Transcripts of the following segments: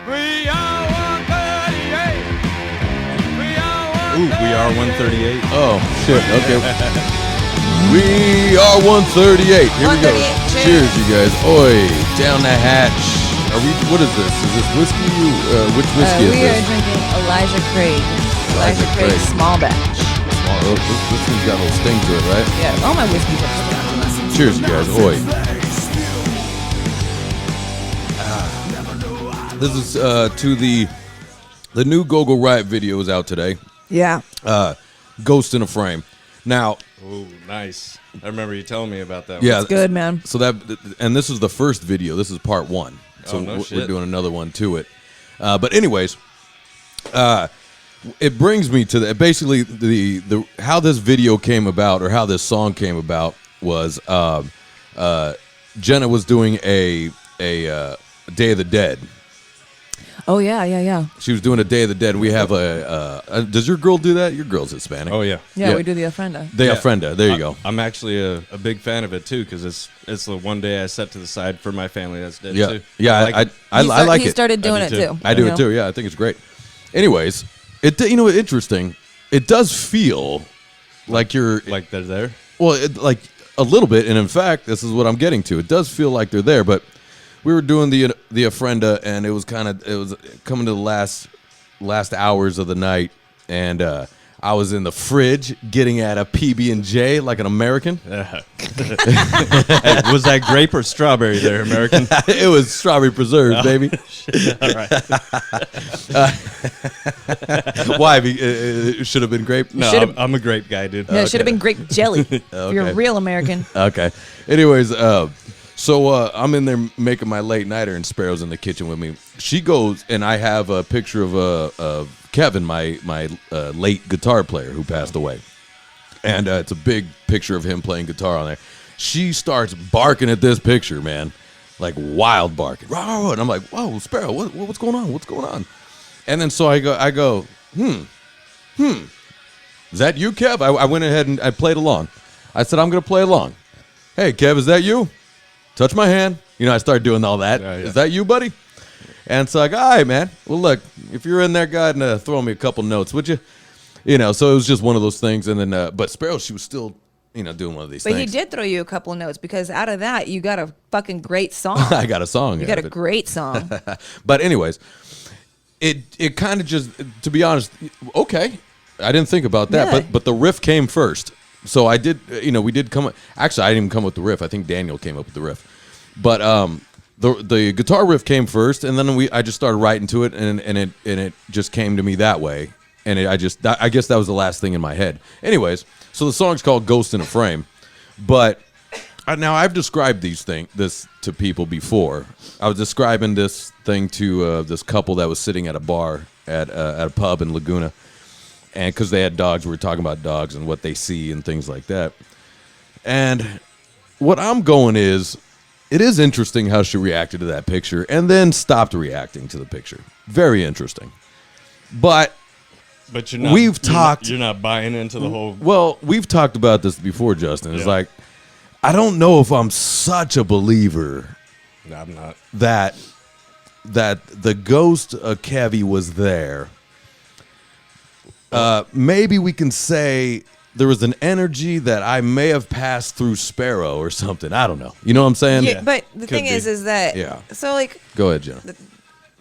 We are 138. Ooh, we are 138. Oh, shit. Okay. We are 138. Here we go. Cheers, you guys. Oi, down the hatch. Are we? What is this? Is this whiskey? Which whiskey is We this? are drinking Elijah Craig. Elijah Craig small batch. Oh, this one's got a little sting to it, right? Yeah, all my whiskeys are strong. Cheers, you guys. Oi. This is to the new Go-Go Riot video is out today. Yeah. Ghost in a Frame. Now, Ooh, nice. I remember you telling me about that. yeah, It's good, man. So and this is the first video. This is part one. So Oh, no we're shit. doing another one to it. But anyways, it brings me to basically the how this video came about, or how this song came about, was Jenna was doing a Day of the Dead. Oh, yeah. She was doing a Day of the Dead. We have does your girl do that? Your girl's Hispanic. Oh, yeah. Yeah, Yeah. we do the ofrenda. De Ofrenda. There you go. I'm actually a big fan of it, too, because it's the one day I set to the side for my family that's dead, Yeah, too. yeah. I like He it. started doing I it, do, too. too. I do You it know? too. Yeah, I think it's great. Anyways, interesting. It does feel like you're Like they're there. well, like a little bit, and in fact, this is what I'm getting to. It does feel like they're there, but we were doing the ofrenda, and it was coming to the last hours of the night, and I was in the fridge getting at a PB&J like an American. Hey, was that grape or strawberry there, American? It was strawberry preserves, baby. All right. Why? It should have been grape. No, Should've- I'm a grape guy, dude. Yeah, it should have been grape jelly. If you're a real American. Okay. Anyways, so I'm in there making my late nighter, and Sparrow's in the kitchen with me. She goes, and I have a picture of Kevin, my late guitar player who passed away, and it's a big picture of him playing guitar on there. She starts barking at this picture, man, like wild barking, and I'm like, "Whoa, Sparrow, what's going on? What's going on?" And then so I go, is that you, Kev? I went ahead and I played along. I said, I'm gonna play along. Hey, Kev, is that you? Touch my hand. You know, I started doing all that. Yeah. Is that you, buddy? And so I go, all right, man. Well, look, if you're in there, go ahead and throw me a couple notes, would you? You know, so it was just one of those things. And then, but Sparrow, she was still, doing one of these But things. he did throw you a couple of notes, because out of that, you got a fucking great song. I got a song. You got a great song. But anyways, it kind of just, to be honest, okay. I didn't think about that, Yeah. but the riff came first. So I did, we did come. Actually, I didn't even come up with the riff. I think Daniel came up with the riff. But the guitar riff came first, and then I just started writing to it, and it just came to me that way. And I guess that was the last thing in my head. Anyways, so the song's called "Ghost in a Frame," but now I've described this to people before. I was describing this thing to this couple that was sitting at a bar at a pub in Laguna. And because they had dogs, we were talking about dogs and what they see and things like that. And what I'm going is, it is interesting how she reacted to that picture and then stopped reacting to the picture. Very interesting. But But you're not buying into the whole. well, we've talked about this before, Justin. It's Yeah. like, I don't know if I'm such a believer No, I'm not. that the ghost of Kevy was there. Maybe we can say there was an energy that I may have passed through Sparrow or something. I don't know. You know what I'm saying? Yeah, but the Could thing be. is that, Yeah. so like, Go ahead, Jenna.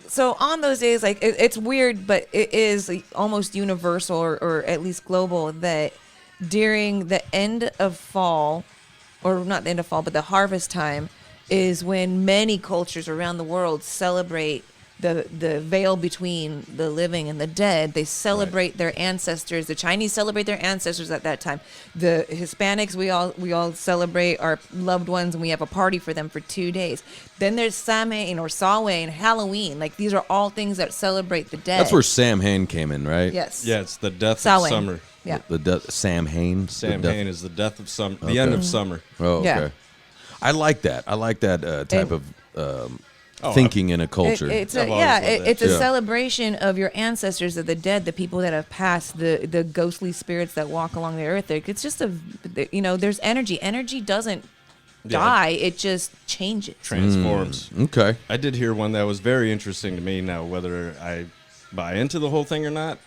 so on those days, like it's weird, but it is like almost universal, or at least global, that during the end of fall, or not the end of fall, but the harvest time, is when many cultures around the world celebrate the veil between the living and the dead. They celebrate their ancestors. The Chinese celebrate their ancestors at that time. The Hispanics, we all celebrate our loved ones, and we have a party for them for 2 days. Then there's Samhain or Samhain, Halloween. Like, these are all things that celebrate the dead. That's where Sam Hain came in, right? Yes. Yeah, it's the death Samhain. of summer. Yeah. Sam Hain. Samhain is the death of summer. Okay. The end of summer. Oh, okay. Yeah. I like that. I like that type And- of thinking in a culture. It's I've a, always yeah, loved that. it's a Yeah. celebration of your ancestors, of the dead, the people that have passed, the ghostly spirits that walk along the earth. It's just there's energy. Energy doesn't die. It just changes. Transforms. Okay. I did hear one that was very interesting to me. Now, whether I buy into the whole thing or not,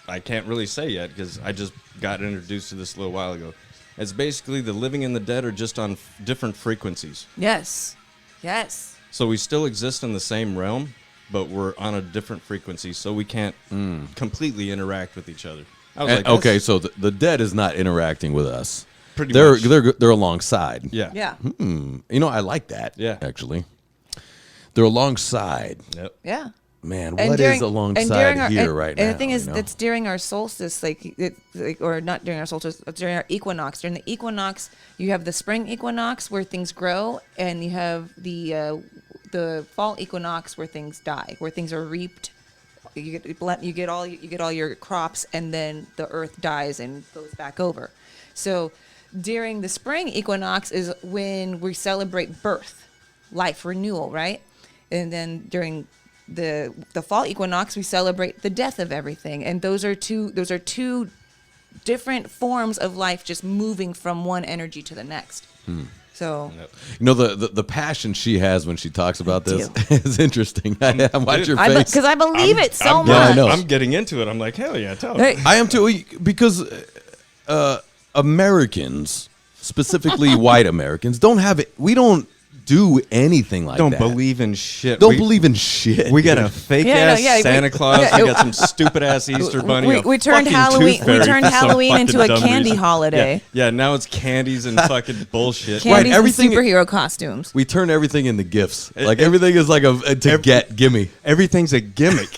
I can't really say yet because I just got introduced to this a little while ago. It's basically the living and the dead are just on different frequencies. Yes. So we still exist in the same realm, but we're on a different frequency, so we can't completely interact with each other. I was like, Okay, so the dead is not interacting with us. Pretty they're much. they're alongside. Yeah. You know, I like that. Yeah. Actually, they're alongside. Yep. Yeah. Man, what is alongside here right now? And the thing is, you know? it's during our solstice, or not during our solstice, it's during our equinox. During the equinox, you have the spring equinox where things grow, and you have the fall equinox where things die, where things are reaped. You get all your crops, and then the earth dies and goes back over. So during the spring equinox is when we celebrate birth, life, renewal, right? And then during the fall equinox, we celebrate the death of everything, and those are two different forms of life, just moving from one energy to the next. So, you know, the passion she has when she talks about this is interesting. I watch your face because I believe it so much. Yeah, I know. I'm getting into it. I'm like, hell yeah, tell me. Hey, I am too, because Americans, specifically white Americans, don't have it. We don't do anything like Don't that. believe in shit. Don't believe in shit. We got a fake ass Santa Claus. yeah, We got some stupid ass Easter bunny. we a turned fucking Halloween. tooth fairy We turned for some Halloween into fucking a dumb candy reason. holiday. Yeah, now it's candies and fucking bullshit. Candies everything- and superhero costumes. We turn everything into gifts. Like everything is like gimme. Everything's a gimmick.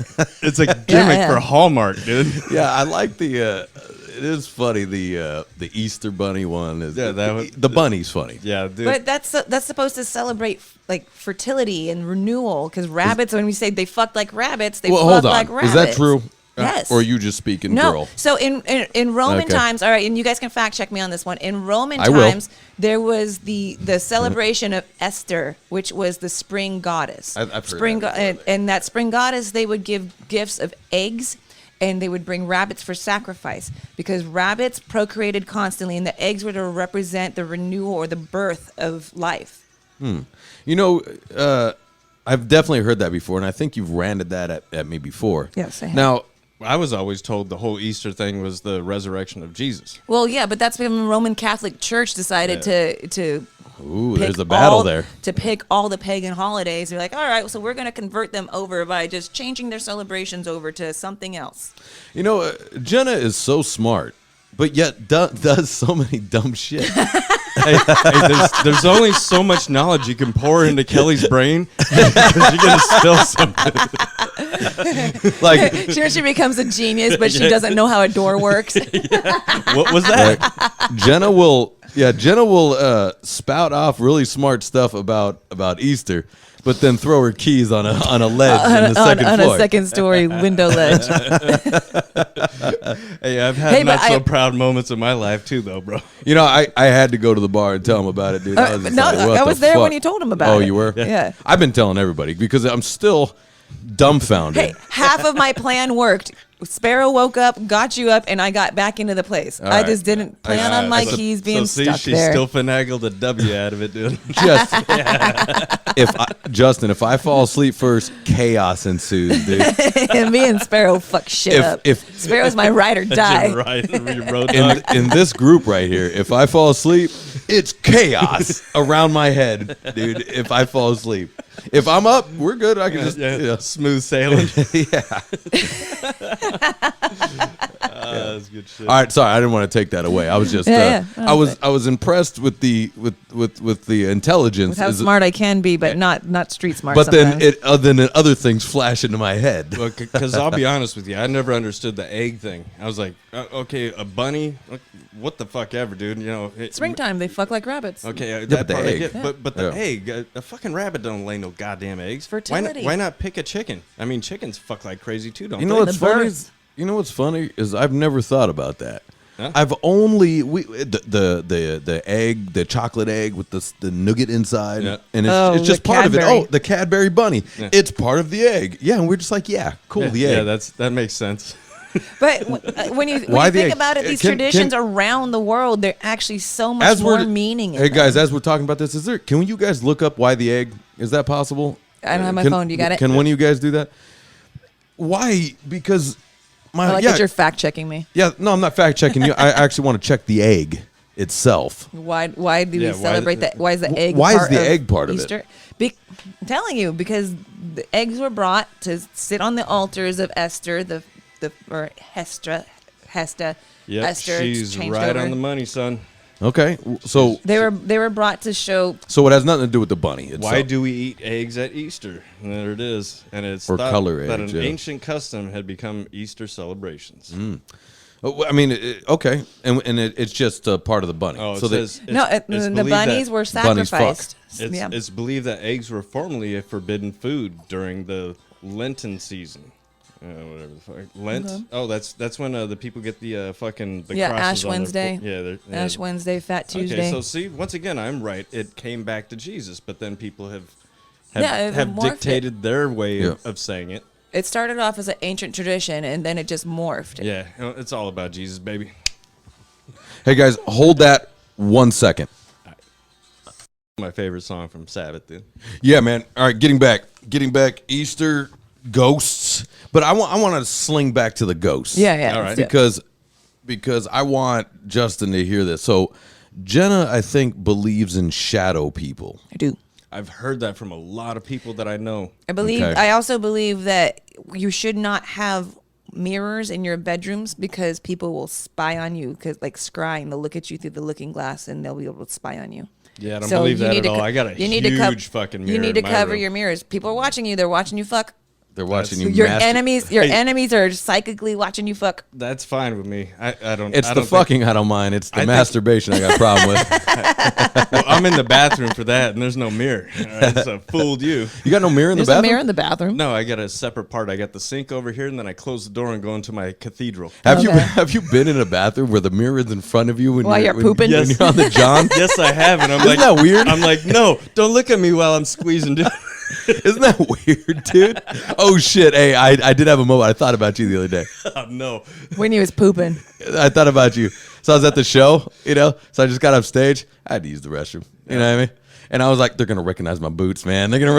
It's a gimmick yeah. for Hallmark, dude. Yeah, I like the. It is funny. The Easter bunny one is. Yeah, that was- the bunny's funny. Yeah, dude. But that's supposed to celebrate like fertility and renewal. Because rabbits, when we say they fucked like rabbits, they Well, fuck hold on. like rabbits. Is that true? Yes. Or are you just speaking No. girl? So in Roman Okay. times, all right, and you guys can fact check me on this one. In Roman I will. times, there was the celebration of Esther, which was the spring goddess. I've heard spring that before. and that spring goddess, they would give gifts of eggs. And they would bring rabbits for sacrifice because rabbits procreated constantly, and the eggs were to represent the renewal or the birth of life. You know, I've definitely heard that before, and I think you've ranted that at me before. Yes, I have. Now, I was always told the whole Easter thing was the resurrection of Jesus. Well, yeah, but that's when the Roman Catholic Church decided to ooh, pick there's a battle all- there. to pick all the pagan holidays. They're like, all right, so we're going to convert them over by just changing their celebrations over to something else. You know, Jenna is so smart, but yet does so many dumb shit. Hey, there's only so much knowledge you can pour into Kelly's brain because you're gonna spill something. Like, Sure, she becomes a genius, but she doesn't know how a door works. What was that? Jenna will spout off really smart stuff about Easter, but then throw her keys on a ledge in the second on floor. a second-story window ledge. Hey, I've had Hey, but not so I- proud moments in my life too, though, bro. You know, I had to go to the bar and tell him about it, dude. I was just No, like, what I the was there when fuck? you told him about Oh, it. you were? Yeah. I've been telling everybody because I'm still dumbfounded. Hey, half of my plan worked. Sparrow woke up, got you up, and I got back into the place. I right. just didn't plan on my keys being so see, stuck she there. still finagled a W out of it, dude. Justin, if I fall asleep first, chaos ensues, dude. And me and Sparrow fuck shit up. if Sparrow's my ride or die. Right, your road dog. in this group right here, if I fall asleep, it's chaos around my head, dude. If I fall asleep, if I'm up, we're good. I can just Yeah, smooth sailing. That's good shit. All right, sorry, I didn't want to take that away. I was just, Yeah, yeah. I was impressed with the intelligence. With how Is- smart I can be, but not street smart. But then sometimes. other things flash into my head. Well, because I'll be honest with you, I never understood the egg thing. I was like, okay, a bunny, what the fuck ever, dude? You know, Springtime, they fuck like rabbits. Okay, but that the part I egg. get, but the Yeah. egg, a fucking rabbit don't lay no goddamn eggs. Fertility. Why not pick a chicken? I mean, chickens fuck like crazy too, don't You they? know what's the funny? birds. You know what's funny is I've never thought about that. Huh? I've only the egg, the chocolate egg with the nougat inside, Yeah. and Oh, it's just the part of it. Cadbury. Oh, the Cadbury bunny, Yeah. it's part of the egg. Yeah, and we're just like, yeah, cool, the egg. Yeah, that makes sense. But when you Why the think egg? about it, these Can- traditions around the world, they're actually so much As more we're meaning. Hey guys, as we're talking about this, can you guys look up why the egg? Is that possible? I don't have my phone. You got it? Can one of you guys do that? Why? Because I like that you're fact checking me. Yeah, no, I'm not fact checking you. I actually want to check the egg itself. Why do we Yeah, celebrate that? Why is the egg? Why is part the of egg part of it? Easter? I'm telling you, because the eggs were brought to sit on the altars of Esther, or Hesta. Yep, Esther she's changed right over. on the money, son. Okay, so They were brought to show. so it has nothing to do with the bunny. Itself. Why do we eat eggs at Easter? And there it is. And it's Or thought color that eggs, an yeah. ancient custom had become Easter celebrations. Oh, I mean, okay, and it's just part of the bunny. Oh, it so says The believed bunnies that- were bunnies fuck. sacrificed. It's believed that eggs were formerly a forbidden food during the Lenten season. Whatever the fuck. Lent? Okay. Oh, that's when the people get the fucking the Yeah, crosses Ash on their Wednesday. yeah, Ash Wednesday, Fat Tuesday. Okay, so see, once again, I'm right. It came back to Jesus, but then people have it morphed dictated their way Yeah. of saying it. It started off as an ancient tradition, and then it just morphed. Yeah, it's all about Jesus, baby. Hey guys, hold that 1 second. My favorite song from Sabbath, dude. Yeah, man. All right, getting back. Easter ghosts, but I want to sling back to the ghosts. Yeah. All right. because I want Justin to hear this. So Jenna, I think, believes in shadow people. I do. I've heard that from a lot of people that I know. Okay. I also believe that you should not have mirrors in your bedrooms because people will spy on you, because like scrying, they'll look at you through the looking glass and they'll be able to spy on you. Yeah, I don't So believe you that need at to all. co- I got a you need to huge fucking mirror. You need to in my cover room. your mirrors. People are watching you. They're watching you fuck. They're watching you. Your mastur- enemies are psychically watching you fuck. That's fine with me. I don't. It's I the don't fucking I don't mind. It's the I think- masturbation I got a problem with. Well, I'm in the bathroom for that, and there's no mirror. All right, so fooled you. You got no mirror in There's the a bathroom? mirror in the bathroom. No, I got a separate part. I got the sink over here, and then I close the door and go into my cathedral. Have Okay. you been in a bathroom where the mirror is in front of you when While you're when, pooping? when Yes. you're on the John? Yes, I have, and I'm Isn't like, that weird? I'm like, no, don't look at me while I'm squeezing. Dude. Isn't that weird, dude? Oh shit! Hey, I did have a moment. I thought about you the other day. Oh, no. When he was pooping. I thought about you. So I was at the show, so I just got off stage. I had to use the restroom. You know what I mean? And I was like, they're gonna recognize my boots, man. They're gonna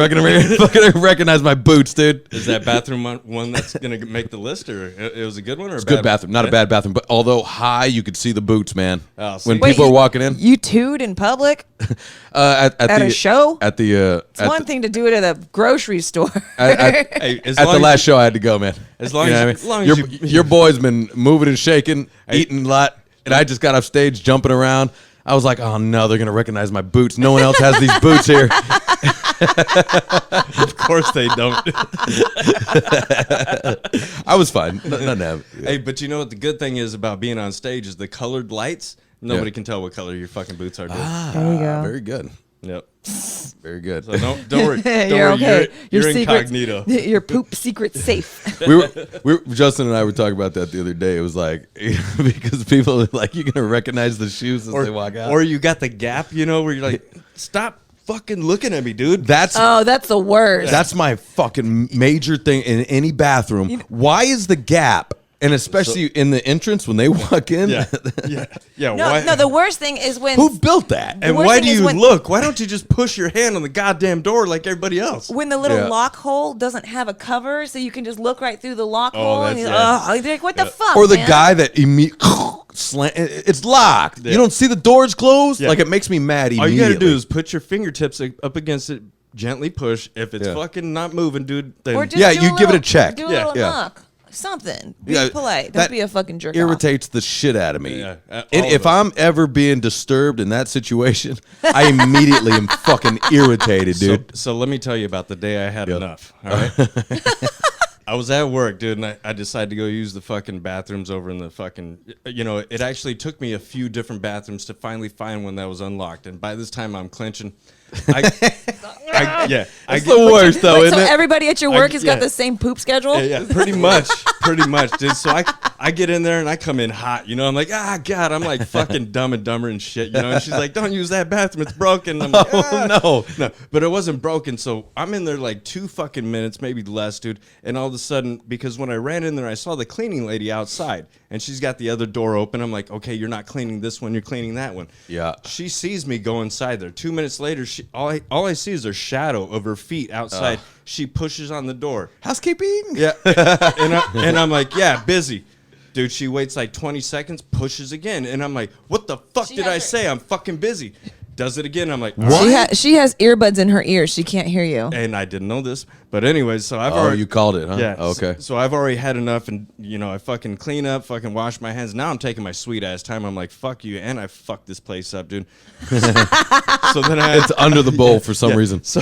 recognize my boots, dude. Is that bathroom one that's gonna make the list, or it was a good one, or It's a good bathroom, not a bad bathroom, but although high, you could see the boots, man. Oh, see. When Wait, people are walking in, You tood in public at at a show. at the It's one thing to do it at a grocery store. Hey, as at long the last as, show, I had to go, man. As long You know as, what I as mean? long as your boy's been moving and shaking, eating a lot, and I just got off stage jumping around. I was like, oh no, they're gonna recognize my boots. No one else has these boots here. of course they don't. I was fine. Nothing happened. Hey, but you know what the good thing is about being on stage is the colored lights. Nobody Yeah. can tell what color your fucking boots are. Dude. There you go. Very good. Yep. Very good. So don't worry. Don't You're worry. okay. You're secret's- incognito. Your poop secret's safe. Justin and I were talking about that the other day. It was like because people are like, you're gonna recognize the shoes as they walk out. Or you got the gap, where you're like, stop fucking looking at me, dude. That's That's the worst. that's my fucking major thing in any bathroom. Why is the gap? And especially in the entrance when they walk in. yeah. no, Why? no. The worst thing is when Who built that? And worst why thing do is you when- look? Why don't you just push your hand on the goddamn door like everybody else? when the little Yeah. lock hole doesn't have a cover, so you can just look right through the lock Oh, hole. And that's- you're, yeah. you're like, what the fuck? Or the man? guy that slant. It's locked. Yeah. You don't see the doors closed. Yeah. Like it makes me mad All immediately. you gotta do is put your fingertips up against it, gently push. If it's Yeah. fucking not moving, dude, then Or just Yeah, do you a give it a little- check. Do a Yeah. little Yeah. knock. Something. Be Yeah, polite. that Don't be a fucking jerk. irritates the shit out of me. Yeah, all And of if us. I'm ever being disturbed in that situation, I immediately am fucking irritated, dude. So let me tell you about the day I had enough. All right. I was at work, dude, and I decided to go use the fucking bathrooms over in the fucking. It actually took me a few different bathrooms to finally find one that was unlocked. And by this time, I'm clenching. Yeah, That's the worst, though, Wait, isn't so it? everybody at your work has yeah. got the same poop schedule? Yeah, pretty much, dude. So I get in there and I come in hot, you know. I'm like, God, I'm like fucking Dumb and Dumber and shit, you know. And she's like, don't use that bathroom, it's broken. I'm like, no, but it wasn't broken. So I'm in there like 2 fucking minutes, maybe less, dude. And all of a sudden, because when I ran in there, I saw the cleaning lady outside, and she's got the other door open. I'm like, okay, you're not cleaning this one, you're cleaning that one. Yeah. She sees me go inside there. 2 minutes later, all I see is her shadow of her feet outside. She pushes on the door. Housekeeping? Yeah. and I'm like, yeah, busy. Dude, she waits like 20 seconds, pushes again. And I'm like, what the fuck did I say? I'm fucking busy. Does it again. I'm like, what? She has earbuds in her ears. She can't hear you. And I didn't know this. But anyways, so I've already. You called it, huh? Yeah. Okay. So I've already had enough, and, you know, I fucking clean up, fucking wash my hands. Now I'm taking my sweet ass time. I'm like, fuck you. And I fucked this place up, dude. So then It's under the bowl for some reason. So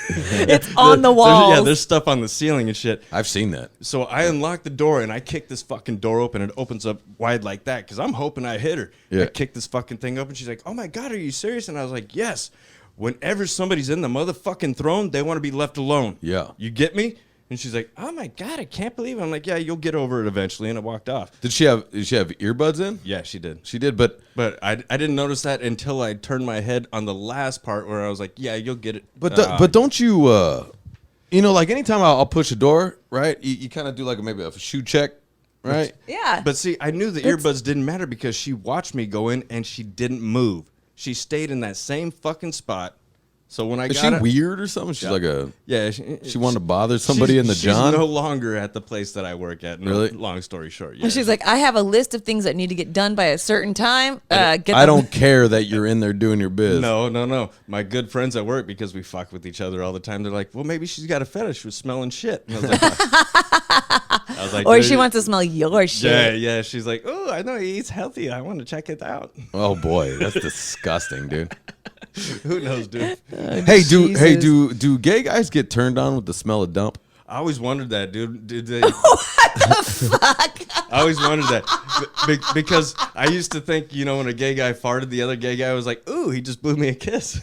It's on the walls. there's stuff on the ceiling and shit. I've seen that. So I unlock the door and I kick this fucking door open. It opens up wide like that because I'm hoping I hit her. Yeah. I kick this fucking thing open. She's like, oh my God, are you serious? And I was like, yes. Whenever somebody's in the motherfucking throne, they want to be left alone. Yeah. You get me? And she's like, oh my God, I can't believe it. I'm like, yeah, you'll get over it eventually. And I walked off. Did she have earbuds in? Yeah, she did. She did, but I didn't notice that until I turned my head on the last part where I was like, yeah, you'll get it. but don't you you know, like anytime I'll push a door, right? You kind of do like maybe a shoe check, right? Yeah. But see, I knew the earbuds didn't matter because she watched me go in and she didn't move. She stayed in that same fucking spot. So when I Is got she it, weird or something? She's like a yeah, she wanted to bother somebody in the she's John. no longer at the place that I work at. No, Really? Long story short, yeah. And she's like, I have a list of things that need to get done by a certain time. Get I them. don't care that you're in there doing your biz. No. My good friends at work, because we fuck with each other all the time, they're like, well, maybe she's got a fetish with smelling shit. And I was like, Or "Dude, she wants to smell your shit. Yeah. She's like, oh, I know he eats healthy. I want to check it out. Oh boy, that's disgusting, dude. Who knows, dude? Hey, do gay guys get turned on with the smell of dump? I always wondered that, dude. Did they? What the fuck? I always wondered that because I used to think, you know, when a gay guy farted, the other gay guy was like, "Ooh, he just blew me a kiss."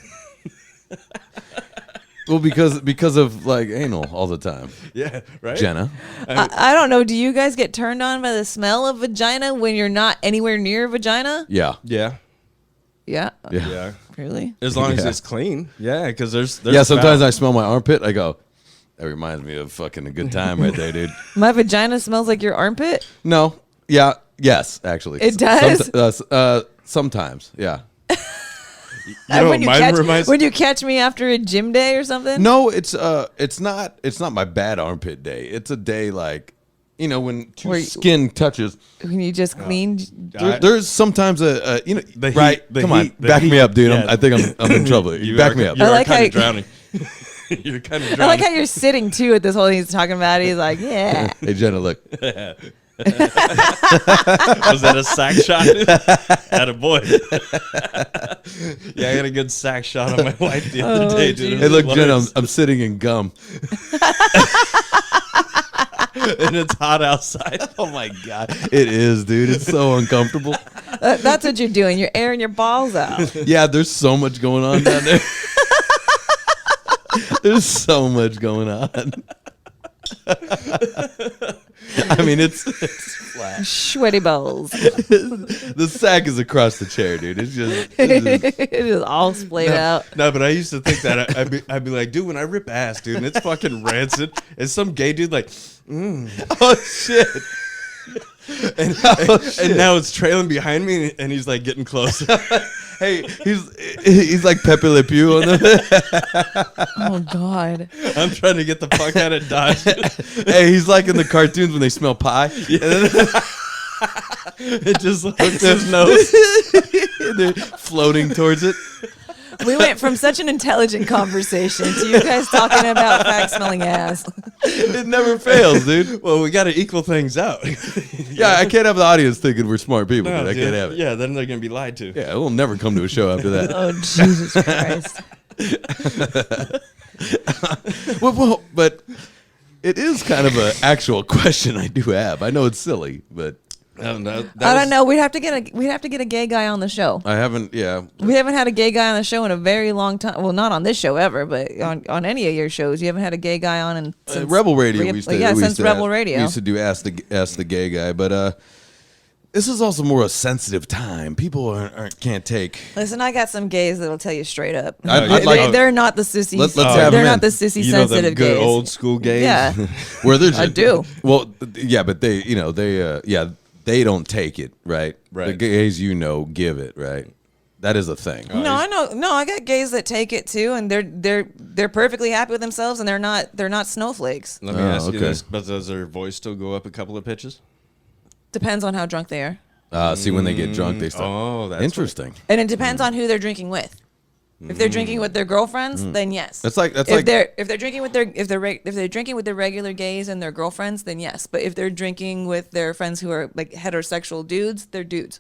Well, because of like anal all the time. Yeah, right. Jenna, I don't know. Do you guys get turned on by the smell of vagina when you're not anywhere near a vagina? yeah. Yeah. Yeah. Really? As long as Yeah. it's clean. Yeah, because there's Yeah, sometimes foul. I smell my armpit. I go, that reminds me of fucking a good time right there, dude. My vagina smells like your armpit? No, yeah, yes, actually, It does? Sometimes, yeah. You know what mine reminds. when you catch me after a gym day or something? No, it's not my bad armpit day. It's a day like, you know, when skin touches. When you just cleaned. There's sometimes you know, The heat- right? the Come on, heat- the back me heat, up, dude. yeah. I think I'm in trouble. You Back are- me up. You I are like how kind you- of drowning. You're kind of drowning. I like how you're sitting too at this whole thing he's talking about. He's like, yeah. Hey, Jenna, look. Was that a sack shot? Atta boy. Yeah, I got a good sack shot on my wife the other day, dude. It Hey, was look, Jenna, hilarious. I'm sitting in gum. And it's hot outside. Oh my god, it is, dude. It's so uncomfortable. That's what you're doing. You're airing your balls out. Yeah, there's so much going on down there. There's so much going on. I mean, it's flat. Sweaty balls. The sack is across the chair, dude. It's just It is all splayed out. No, but I used to think that I'd be like, dude, when I rip ass, dude, and it's fucking rancid, and some gay dude like, oh shit. and now it's trailing behind me, and he's like getting closer. Hey, he's like Pepe Le Pew on the. Oh God. I'm trying to get the fuck out of Dodge. Hey, he's like in the cartoons when they smell pie. It just hooks his nose. They're floating towards it. We went from such an intelligent conversation to you guys talking about fag smelling ass. It never fails, dude. Well, we got to equal things out. Yeah, I can't have the audience thinking we're smart people. No, Dude. I dude. can't have it. Yeah, then they're gonna be lied to. Yeah, we'll never come to a show after that. Oh Jesus Christ. Well, but it is kind of an actual question I do have. I know it's silly, but I don't know. We'd have to get a gay guy on the show. I haven't. Yeah. We haven't had a gay guy on the show in a very long time. Well, not on this show ever, but on any of your shows, you haven't had a gay guy on in since Rebel Radio. Since Rebel Radio. We used to do Ask the Gay Guy, but this is also more a sensitive time. People can't take. Listen, I got some gays that'll tell you straight up. They're not the sissy. Let's have they're them not in. the sissy You know sensitive them good gays. old school gays. Yeah, Where they're I do. Well, yeah, but they, they don't take it, right? Right. The gays, give it, right? That is a thing. No, I know. No, I got gays that take it too, and they're perfectly happy with themselves, and they're not snowflakes. Let me ask you okay. this: but does their voice still go up a couple of pitches? Depends on how drunk they are, See, when they get drunk, they start. Oh, that's Interesting. and it depends on who they're drinking with. If they're drinking with their girlfriends, then yes. That's like if they're drinking with if they're drinking with their regular gays and their girlfriends, then yes. But if they're drinking with their friends who are like heterosexual dudes, they're dudes.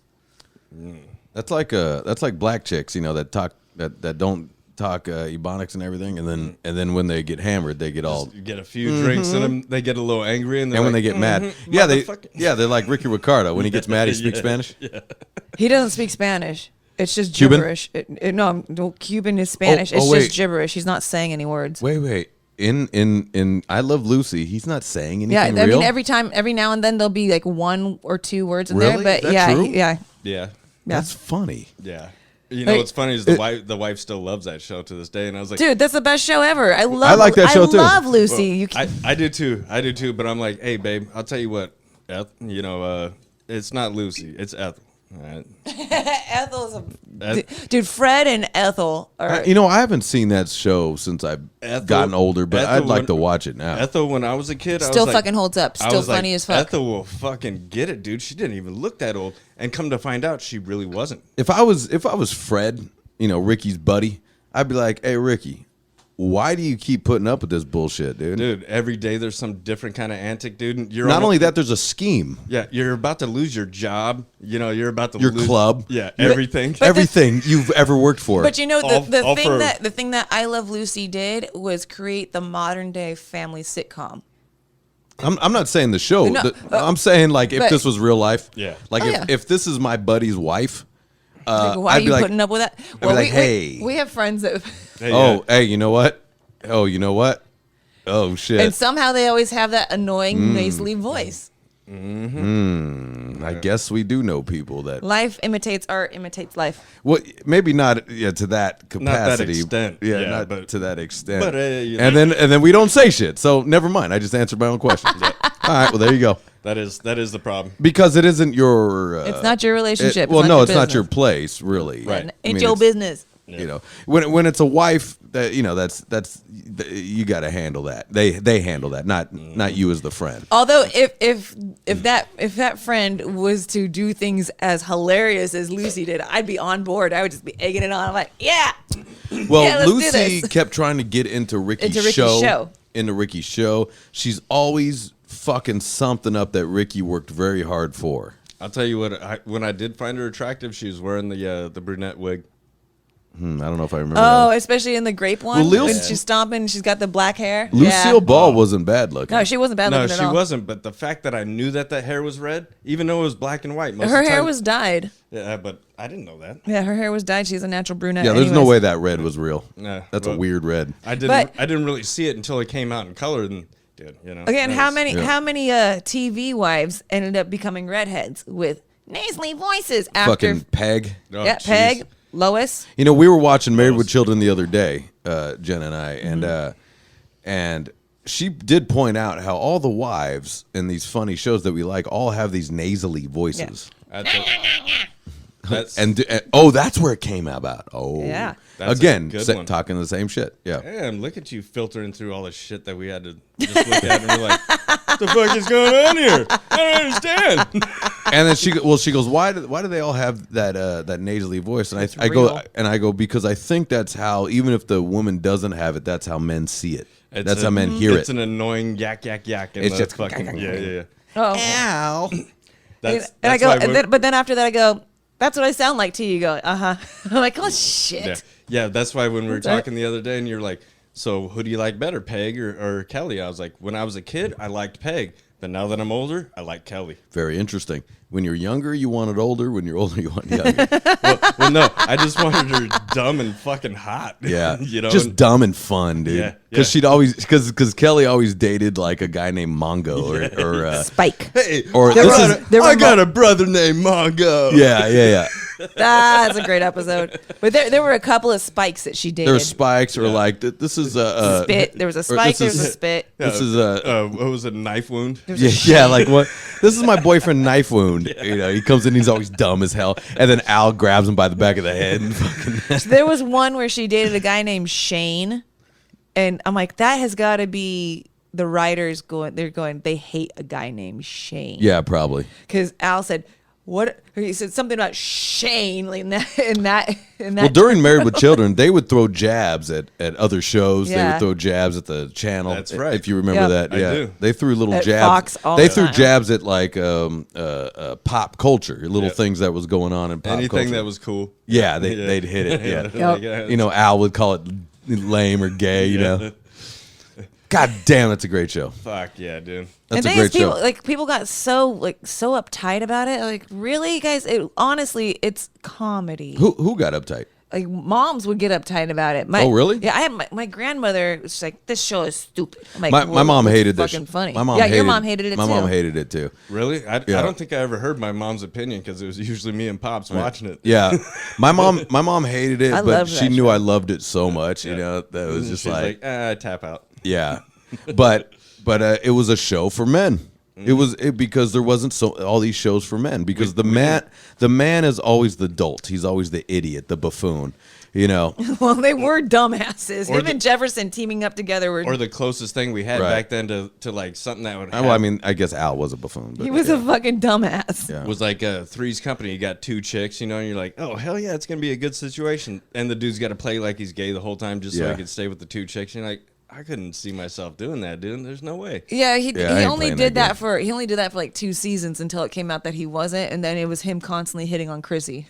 That's like black chicks, that don't talk Ebonics and everything, and then when they get hammered, they get all. You get a few drinks in them, they get a little angry, and When they get mad, they're like Ricky Ricardo. When he gets mad, he speaks Spanish. Yeah. He doesn't speak Spanish. It's just Cuban? gibberish. No, Cuban is Spanish. It's wait. just gibberish. He's not saying any words. Wait. In I Love Lucy, he's not saying anything. Yeah, I real? mean every now and then there'll be like one or two words in Really? there, but Is that true? Yeah, That's funny. yeah. You know Like- what's funny is the wife still loves that show to this day, and I was like, Dude, that's the best show ever. I like that show, too. I love Lucy. well, I do too. I do too. But I'm like, hey, babe, I'll tell you what, it's not Lucy, it's Ethel. All right. Ethel's dude. Fred and Ethel are. I haven't seen that show since I've gotten older, but I'd like to watch it now. Ethel, when I was a kid, I Still was like, fucking holds up. I Still was funny like, as fuck. Ethel will fucking get it, dude. She didn't even look that old, and come to find out, she really wasn't. If I was Fred, Ricky's buddy, I'd be like, hey, Ricky, why do you keep putting up with this bullshit, dude? Dude, every day there's some different kind of antic, dude. And you're Not only that, there's a scheme. yeah, you're about to lose your job. You're about to Your lose club. Yeah, everything. Everything you've ever worked for. But the all thing for- the thing that I Love Lucy did was create the modern day family sitcom. I'm not saying the show. No, I'm saying like if but- this was real life. Yeah. Like Oh, if, yeah. if this is my buddy's wife. Like, why I'd are be you like- putting up with that? be like, hey. we have friends that, Hey, Oh, hey, you know what? Oh, you know what? Oh shit. and somehow they always have that annoying nasally voice. I guess we do know people that. Life imitates art, imitates life. Well, maybe not to that capacity. extent. Yeah, Yeah, not but- to that extent. but, and then we don't say shit. So never mind. I just answered my own question. All right. Well, there you go. that is the problem. Because it isn't your. It's not your relationship. well, it's no, not it's your not your business. place, really. Right. I It's mean, your business. when it's a wife that that's you got to handle that. They handle that, not you as the friend. Although if that friend was to do things as hilarious as Lucy did, I'd be on board. I would just be egging it on. I'm like, yeah. Well, Yeah, let's do Lucy this. kept trying to get into Ricky's show. Into Ricky's show. She's always fucking something up that Ricky worked very hard for. I'll tell you what. When I did find her attractive, she was wearing the brunette wig. I don't know if I remember. Oh, that. especially in the grape one. Well, Lil- when she's stomping, she's got the black hair. Lucille Yeah. Ball wasn't bad looking. No, she wasn't bad No, looking she at all. wasn't. But the fact that I knew that hair was red, even though it was black and white, most Her of the hair time- was dyed. Yeah, but I didn't know that. Yeah, her hair was dyed. She's a natural brunette. Yeah, there's no anyways. way that red was real. Nah, That's a well- weird red. I didn't really see it until it came out in color. And dude, Again, that how was- many Yeah. TV wives ended up becoming redheads with nasally voices after Fucking Peg. Oh, yeah, jeez. Peg, Lois. We were watching Married with Children the other day, Jenna and I, and she did point out how all the wives in these funny shows that we like all have these nasally voices. That's That's where it came about. Oh, Yeah. That's a again, good one. talking the same shit. Yeah. damn. Look at you filtering through all the shit that we had to just look at, and we're like, "What the fuck is going on here? I don't understand." And then she goes, why do they all have that nasally voice? And I go because I think that's how, even if the woman doesn't have it, that's how men see it. That's how men hear It's it. an annoying yak yak yak. It's It's just- just fucking yeah. Oh, Ow. That's and I that's go, why and we're- then, but then after that I go, that's what I sound like to you. You go, I'm like, oh shit. yeah. That's why when we were That's all right. talking the other day, and you're like, "So who do you like better, Peg or Kelly?" I was like, "When I was a kid, I liked Peg, But now that I'm older, I like Kelly. Very interesting. When you're younger, you want it older. When you're older, you want it younger. Well, no, I just wanted her dumb and fucking hot. Yeah, you know, just dumb and fun, dude. Yeah, Because she'd always, because Kelly always dated like a guy named Mongo or Spike. Hey, or There this was- is, there were I got a brother named Mongo. yeah. That's a great episode. But there were a couple of Spikes that she dated. There were Spikes or like this is a Spit. There was a Spike. There was a spit. This is a What was it? Knife wound. yeah, like what? This is my boyfriend, knife wound. You know, he comes in, he's always dumb as hell, and then Al grabs him by the back of the head. And fucking There was one where she dated a guy named Shane, and I'm like, that has got to be the writers going. They're going. They hate a guy named Shane. yeah, probably. Because Al said, "What?" He said something about Shane like in that. Well, during Married with Children, they would throw jabs at other shows. They Yeah. would throw jabs at the channel. That's right. If you remember Yep. that, I yeah, do. they threw little At jabs. Fox all They the threw time. jabs at like pop culture, little Yeah. things that was going on in pop Anything culture. that was cool. yeah, they'd hit it. Yeah, Yep. you know, Al would call it lame or gay. You know, God damn, that's a great show. Fuck yeah, dude. That's and a thing is, great show. people got so uptight about it. Like, really, guys? Honestly, it's comedy. Who got uptight? Like, moms would get uptight about it. Oh, really? Yeah, I had my grandmother was like, "This show is stupid." I'm like, My "Well, mom it's hated this. fucking funny. My mom yeah, hated, your mom hated it my too. mom hated it too. Really? I Yeah. don't think I ever heard my mom's opinion because it was usually me and Pops watching it. Yeah, my mom hated it, I but loved she that knew show. I loved it so much. You know, that it was just She's like tap out. yeah, but it was a show for men. It was because there wasn't all these shows for men because the man is always the dolt. He's always the idiot, the buffoon. You know, Well, they were dumbasses. Or Him and Jefferson teaming up together were. Or the closest thing we had Right. back then to like something that would happen. well, I mean, I guess Al was a buffoon. But he was yeah. a fucking dumbass. Yeah. was like Three's Company. You got two chicks, you know, and you're like, oh hell yeah, it's gonna be a good situation. And the dude's got to play like he's gay the whole time just so Yeah. he could stay with the two chicks. And you're like, I couldn't see myself doing that, dude. There's no way. Yeah, I he ain't only playing did that that for like 2 seasons until it came out that he wasn't, and then it was him constantly hitting on Chrissy.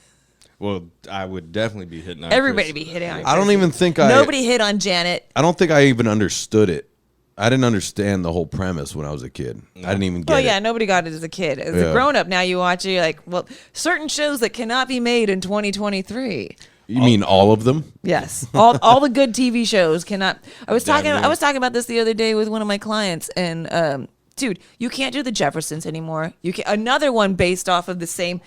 Well, I would definitely be hitting on Everybody Chris. be hitting on. I don't Chrissy. even think Nobody hit on Janet. I don't think I even understood it. I didn't understand the whole premise when I was a kid. I didn't even get Well, it. yeah, nobody got it as a kid. As Yeah. a grown up, now you watch it, you're like, well, certain shows that cannot be made in 2023. You mean all of them? Yes, all the good TV shows cannot. I was Damn, talking. yeah. I was talking about this the other day with one of my clients, and dude, you can't do the Jeffersons anymore. You can another one based off of the same.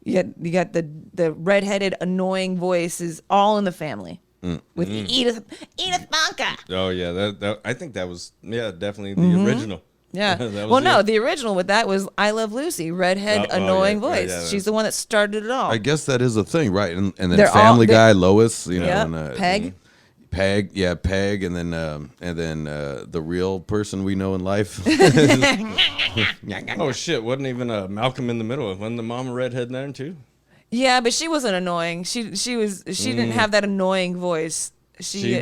You got the redheaded annoying voice is All in the Family with Edith Banca. Oh yeah, that I think that was definitely the original. Yeah. That was Well, no, it. the original with that was I Love Lucy, redhead Oh, annoying yeah, voice. yeah, She's the one that started it all. I guess that is a thing, right? And then They're all- Family they- Guy, Lois, you know, Yep, and, Peg. Peg, yeah, Peg, and then the real person we know in life. Oh shit, wasn't even Malcolm in the Middle? Wasn't the mom a redhead there too? Yeah, but she wasn't annoying. She didn't have that annoying voice. She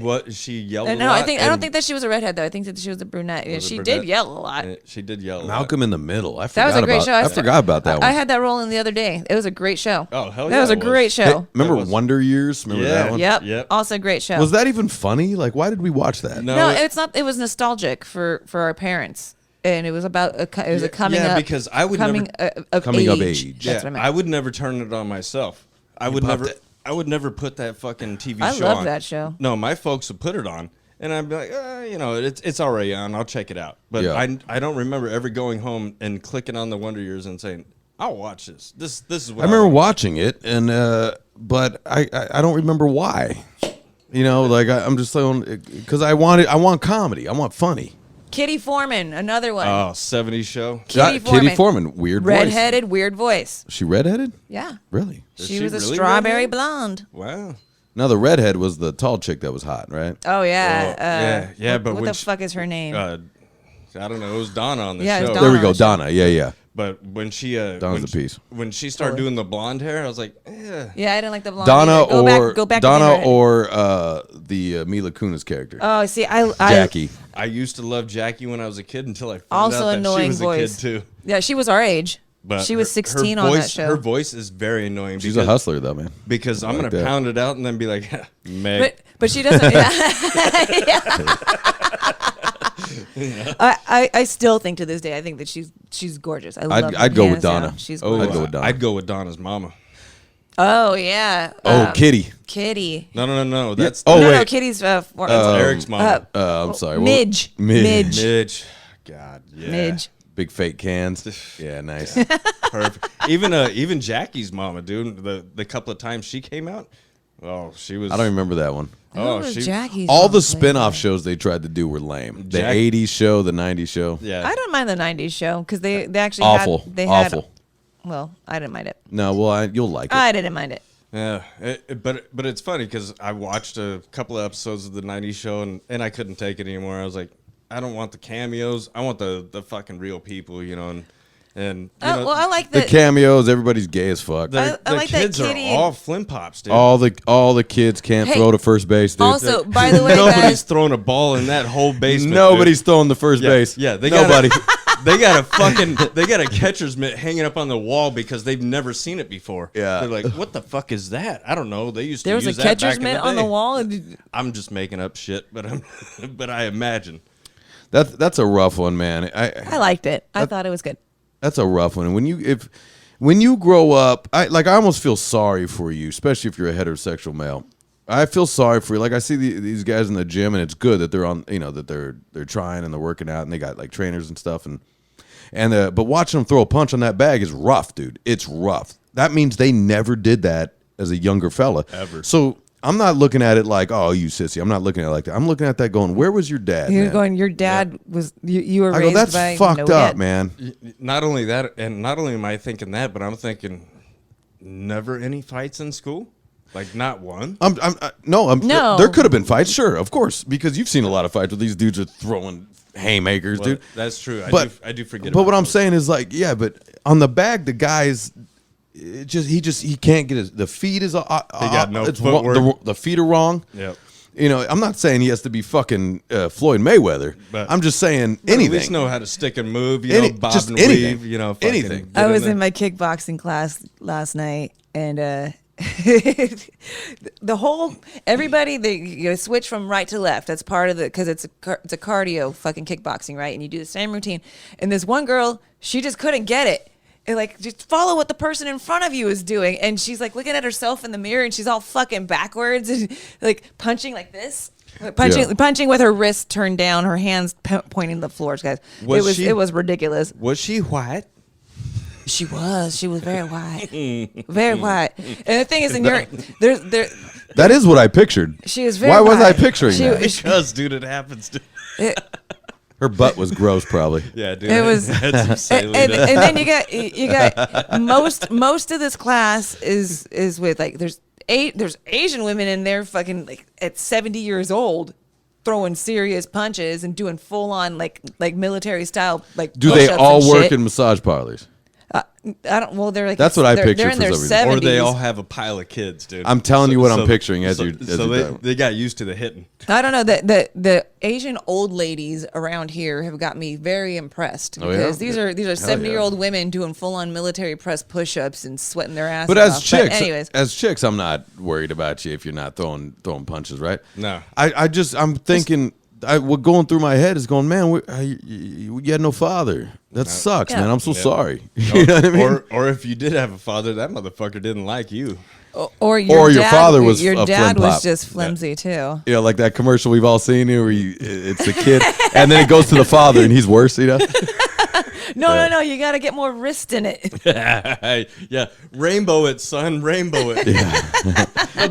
yelled a No, lot. I don't and- think that she was a redhead though. I think that she was a brunette. Yeah, Was a she brunette? did yell a lot. and she did yell. a lot. Malcolm in the Middle. I That forgot was a great about, show. I forgot about that one. I had that role in the other day. It was a great show. Oh, hell That yeah, was a it was. great Hey, show. remember That was- Wonder Years? Remember Yeah. that one? Yep. Yep. Also a great show. Was that even funny? Like, why did we watch that? No, it's not. It was nostalgic for our parents, and it was about a coming yeah, up. because I would coming never- of Coming age. of age. That's what I meant. I would never turn it on myself. I would popped never. it. I would never put that fucking TV I show love on. that show. No, my folks would put it on, and I'd be like, you know, it's already on. I'll check it out. But Yeah. I don't remember ever going home and clicking on the Wonder Years and saying, I'll watch this. This is what I remember watching it, and but I don't remember why. You know, like I'm just saying because I want comedy, I want funny. Kitty Foreman, another one. Oh, 70s show. Kitty Foreman, weird redheaded, weird voice. voice. She redheaded? Yeah, Really? she she was a really strawberry redheaded? blonde. Wow. No, the redhead was the tall chick that was hot, right? Oh yeah, yeah, what, but what when the she- fuck is her name? I don't know. It was Donna on the Yeah, it show. was There we Donna go, on the show. Donna. Yeah. But when she Donna's when the she- piece. when she started doing the blonde hair, I was like, Yeah, I didn't like the blonde. Donna either. Go back to Donna being redheaded. or the Mila Kunis character, Oh, see, I Jackie. I used to love Jackie when I was a kid until I found Also out that annoying she was voice. a kid too. Yeah, she was our age. But she was her 16 voice, on that show. Her voice is very annoying. She's because, a hustler though, man. Because I'm like gonna that. pound it out and then be like, Meg. But she doesn't. Yeah. I still think to this day, I think that she's gorgeous. I'd go with Donna. She's Oh, gorgeous. I'd go with Donna. I'd go with Donna's mama. Oh yeah. Kitty. Kitty. No. That's Oh, no, wait. no, Kitty's Eric's mama. I'm sorry. Midge. Midge. Midge. God, yeah. Midge. Big fake cans. Yeah, nice. Perfect. Even Jackie's mama, dude. The couple of times she came out, she was. I don't remember that one. Oh, Who was she. Jackie's All the mom spin-off playing? shows they tried to do were lame. The Jack- 80s show, the 90s show. Yeah. I don't mind the '90s show because they actually Awful. had they Awful. had. Well, I didn't mind it. No, well, you'll like it. I didn't mind it. Yeah, but it's funny because I watched a couple of episodes of the '90s show and I couldn't take it anymore. I was like, I don't want the cameos. I want the fucking real people, you know. And you know, Well, I like the cameos, everybody's gay as fuck. the I like that kids are Kitty all flim pops, dude. all the kids can't Hey, throw to first base, dude. Also, by the way, Nobody's guys, throwing a ball in that whole basement. Nobody's throwing the first dude. base. Yeah, Nobody. They got a catcher's mitt hanging up on the wall because they've never seen it before. Yeah. They're like, what the fuck is that? I don't know. They used there to was a use that back catcher's in mitt the on the day. wall. I'm just making up shit, but I imagine. That's a rough one, man. I liked it. I thought it was good. That's a rough one. And when you grow up, I almost feel sorry for you, especially if you're a heterosexual male. I feel sorry for you. Like I see these guys in the gym, and it's good that they're on, that they're trying and they're working out, and they got like trainers and stuff, but watching them throw a punch on that bag is rough, dude. It's rough. That means they never did that as a younger fella. Ever. So I'm not looking at it like, oh, you sissy. I'm not looking at it like that. I'm looking at that going, where was your dad, You're man? going. Your dad was. You were I raised go, that's by fucked no up, dad. man. Not only that, and not only am I thinking that, but I'm thinking, never any fights in school, like not one. No. There could have been fights, sure, of course, because you've seen a lot of fights where these dudes are throwing haymakers, Well, dude. that's true. I do forget. But about what I'm those. saying is like, yeah, but on the bag, the guys, he can't get the feet is. He got no footwork. The feet are wrong. Yep. I'm not saying he has to be fucking Floyd Mayweather. But- I'm just saying But anything. At least know how to stick and move. Bob just and anything. weave. Fucking Anything. get I was there. in my kickboxing class last night, and everybody they switch from right to left. That's part of because it's a cardio fucking kickboxing, right? And you do the same routine. And this one girl, she just couldn't get it. And like, just follow what the person in front of you is doing. And she's like looking at herself in the mirror, and she's all fucking backwards and like punching like this. Punching with her wrist turned down, her hands pointing to the floors, guys. It was ridiculous. Was she white? She was very white, very white. And the thing is, there. That is what I pictured. She was very. Why was I white. picturing that? Because, dude, it happens. Her butt was gross, probably. Yeah, dude. It was, That's some and saline. then you got most of this class is with like there's Asian women in there fucking like at 70 years old throwing serious punches and doing full on like military style like. Do they push-ups all and work shit. in massage parlors? I don't. Well, they're like That's what I they're, pictured They're in for their some reason. 70s. Or they all have a pile of kids, dude. I'm telling you what I'm picturing as you're they got used to the hitting. I don't know the Asian old ladies around here have got me very impressed Oh, yeah? because these are 70-year-old yeah. women doing full on military press push-ups and sweating their asses But off. as chicks, I'm not worried about you if you're not throwing punches, right? No. I'm thinking. What going through my head is going, man. You had no father. That sucks, Yeah. man. I'm so sorry. You know what I mean? Or if you did have a father, that motherfucker didn't like you. Or your your dad, father was your a dad flim was pop. just flimsy too. Like that commercial we've all seen here, where it's the kid, and then it goes to the father, and he's worse. No, you got to get more wrist in it. Yeah, rainbow it, son, rainbow it.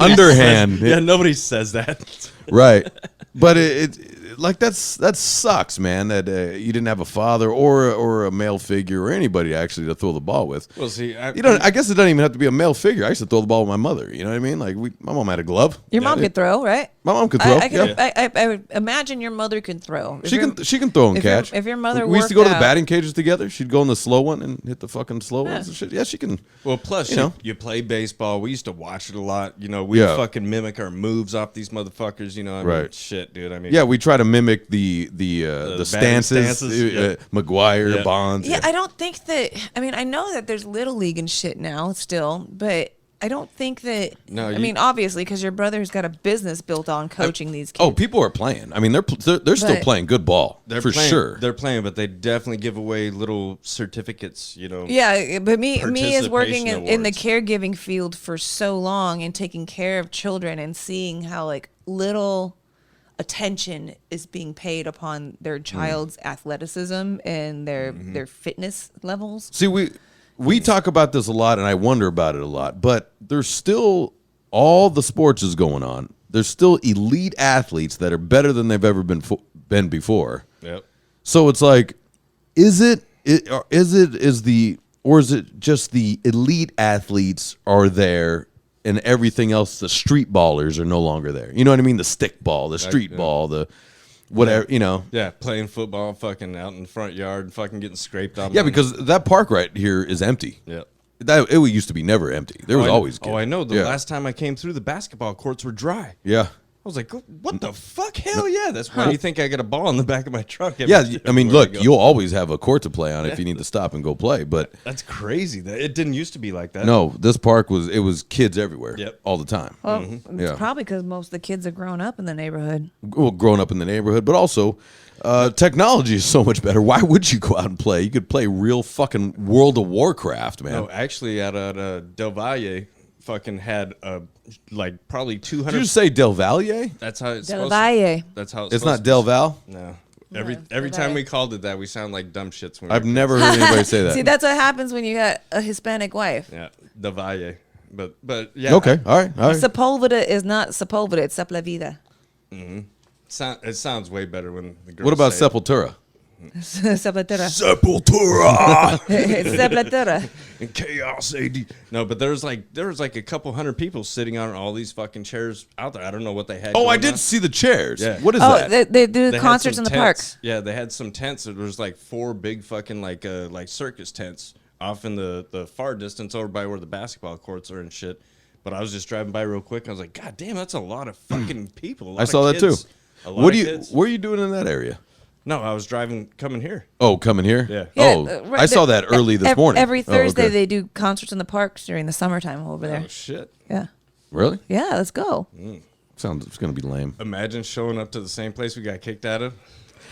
Underhand, Yeah, nobody says that. right? But it like that sucks, man. That you didn't have a father or a male figure or anybody actually to throw the ball with. Well, see, I guess it doesn't even have to be a male figure. I used to throw the ball with my mother. You know what I mean? Like my mom had a glove. Your mom could throw, right? My mom could throw. I would imagine your mother could throw. She can throw and if your- catch. if your mother we used to go to the worked out- batting cages together. She'd go in the slow one and hit the fucking slow ones and shit. Yeah, she can. Well, plus You know. you play baseball. We used to watch it a lot. We fucking mimic our moves off these motherfuckers. I mean, Right. shit, dude. I mean, Yeah, we try to mimic the batting stances. stances, yeah. McGuire, Yeah. Bonds. Yeah, I don't think that. I mean, I know that there's little league and shit now still, but I don't think that. No, I you- mean, obviously, because your brother's got a business built on coaching these kids. Oh, people are playing. I mean, they're still But- playing good ball for playing, sure. They're playing, but they definitely give away little certificates, you know. Yeah, but me as working Participation in the awards. caregiving field for so long and taking care of children and seeing how like little attention is being paid upon their child's athleticism and their fitness levels. See, we talk about this a lot, and I wonder about it a lot. But there's still all the sports is going on. There's still elite athletes that are better than they've ever been before. Yep. So it's like, is it just the elite athletes are there, and everything else, the street ballers are no longer there? You know what I mean? The stick ball, the street ball, the whatever. You know. Yeah, playing football, fucking out in the front yard, fucking getting scraped on. Yeah, because that park right here is empty. Yep. It used to be never empty. There was always kids. Oh, I know. The Yeah. last time I came through, the basketball courts were dry. Yeah. I was like, what the fuck? Hell yeah. That's why you think I got a ball in the back of my truck. Yeah, I mean, everywhere look, go. you'll always have a court to play on if you need to stop and go play. But That's crazy. It didn't used to be like that. no, this park was kids everywhere, Yep. all the time. Well, it's Yeah. probably because most of the kids are grown up in the neighborhood. Well, growing up in the neighborhood, but also technology is so much better. Why would you go out and play? You could play real fucking World of Warcraft, man. No, actually, at Del Valle, fucking had like probably 200. Did you say Del Valle? That's how it's Del supposed Valle. To, that's how It's supposed not to Del be. Val? No. No, Every Del time Valle. we called it that, we sound like dumb shits. When we I've were never heard anybody say that. See, that's what happens when you got a Hispanic wife. kids. Yeah, Del Valle. But yeah. Okay, all right. Sepulveda is not Sepulveda, it's Sepla Vida. It sounds way better when the girls What about say it. Sepultura? Sepultura. Sepultura It's Sepultura. and Chaos AD. No, but there was like a couple hundred people sitting on all these fucking chairs out there. I don't know what they had. Oh, I going did on. see the chairs. Yeah. What is Oh, that? they do They had concerts some in the park. tents. Yeah, they had some tents. There was like 4 big fucking like circus tents off in the far distance over by where the basketball courts are and shit. But I was just driving by real quick. And I was like, God damn, that's a lot of fucking people. A lot I saw of that too. kids. A lot What of do you? kids. What are you doing in that area? No, I was coming here. Oh, coming here? Yeah. Oh, right I saw there. that early this morning. Every Oh, Thursday okay. they do concerts in the parks during the summertime over there. Oh shit! Yeah. Really? Yeah, let's go. Sounds it's gonna be lame. Imagine showing up to the same place we got kicked out of.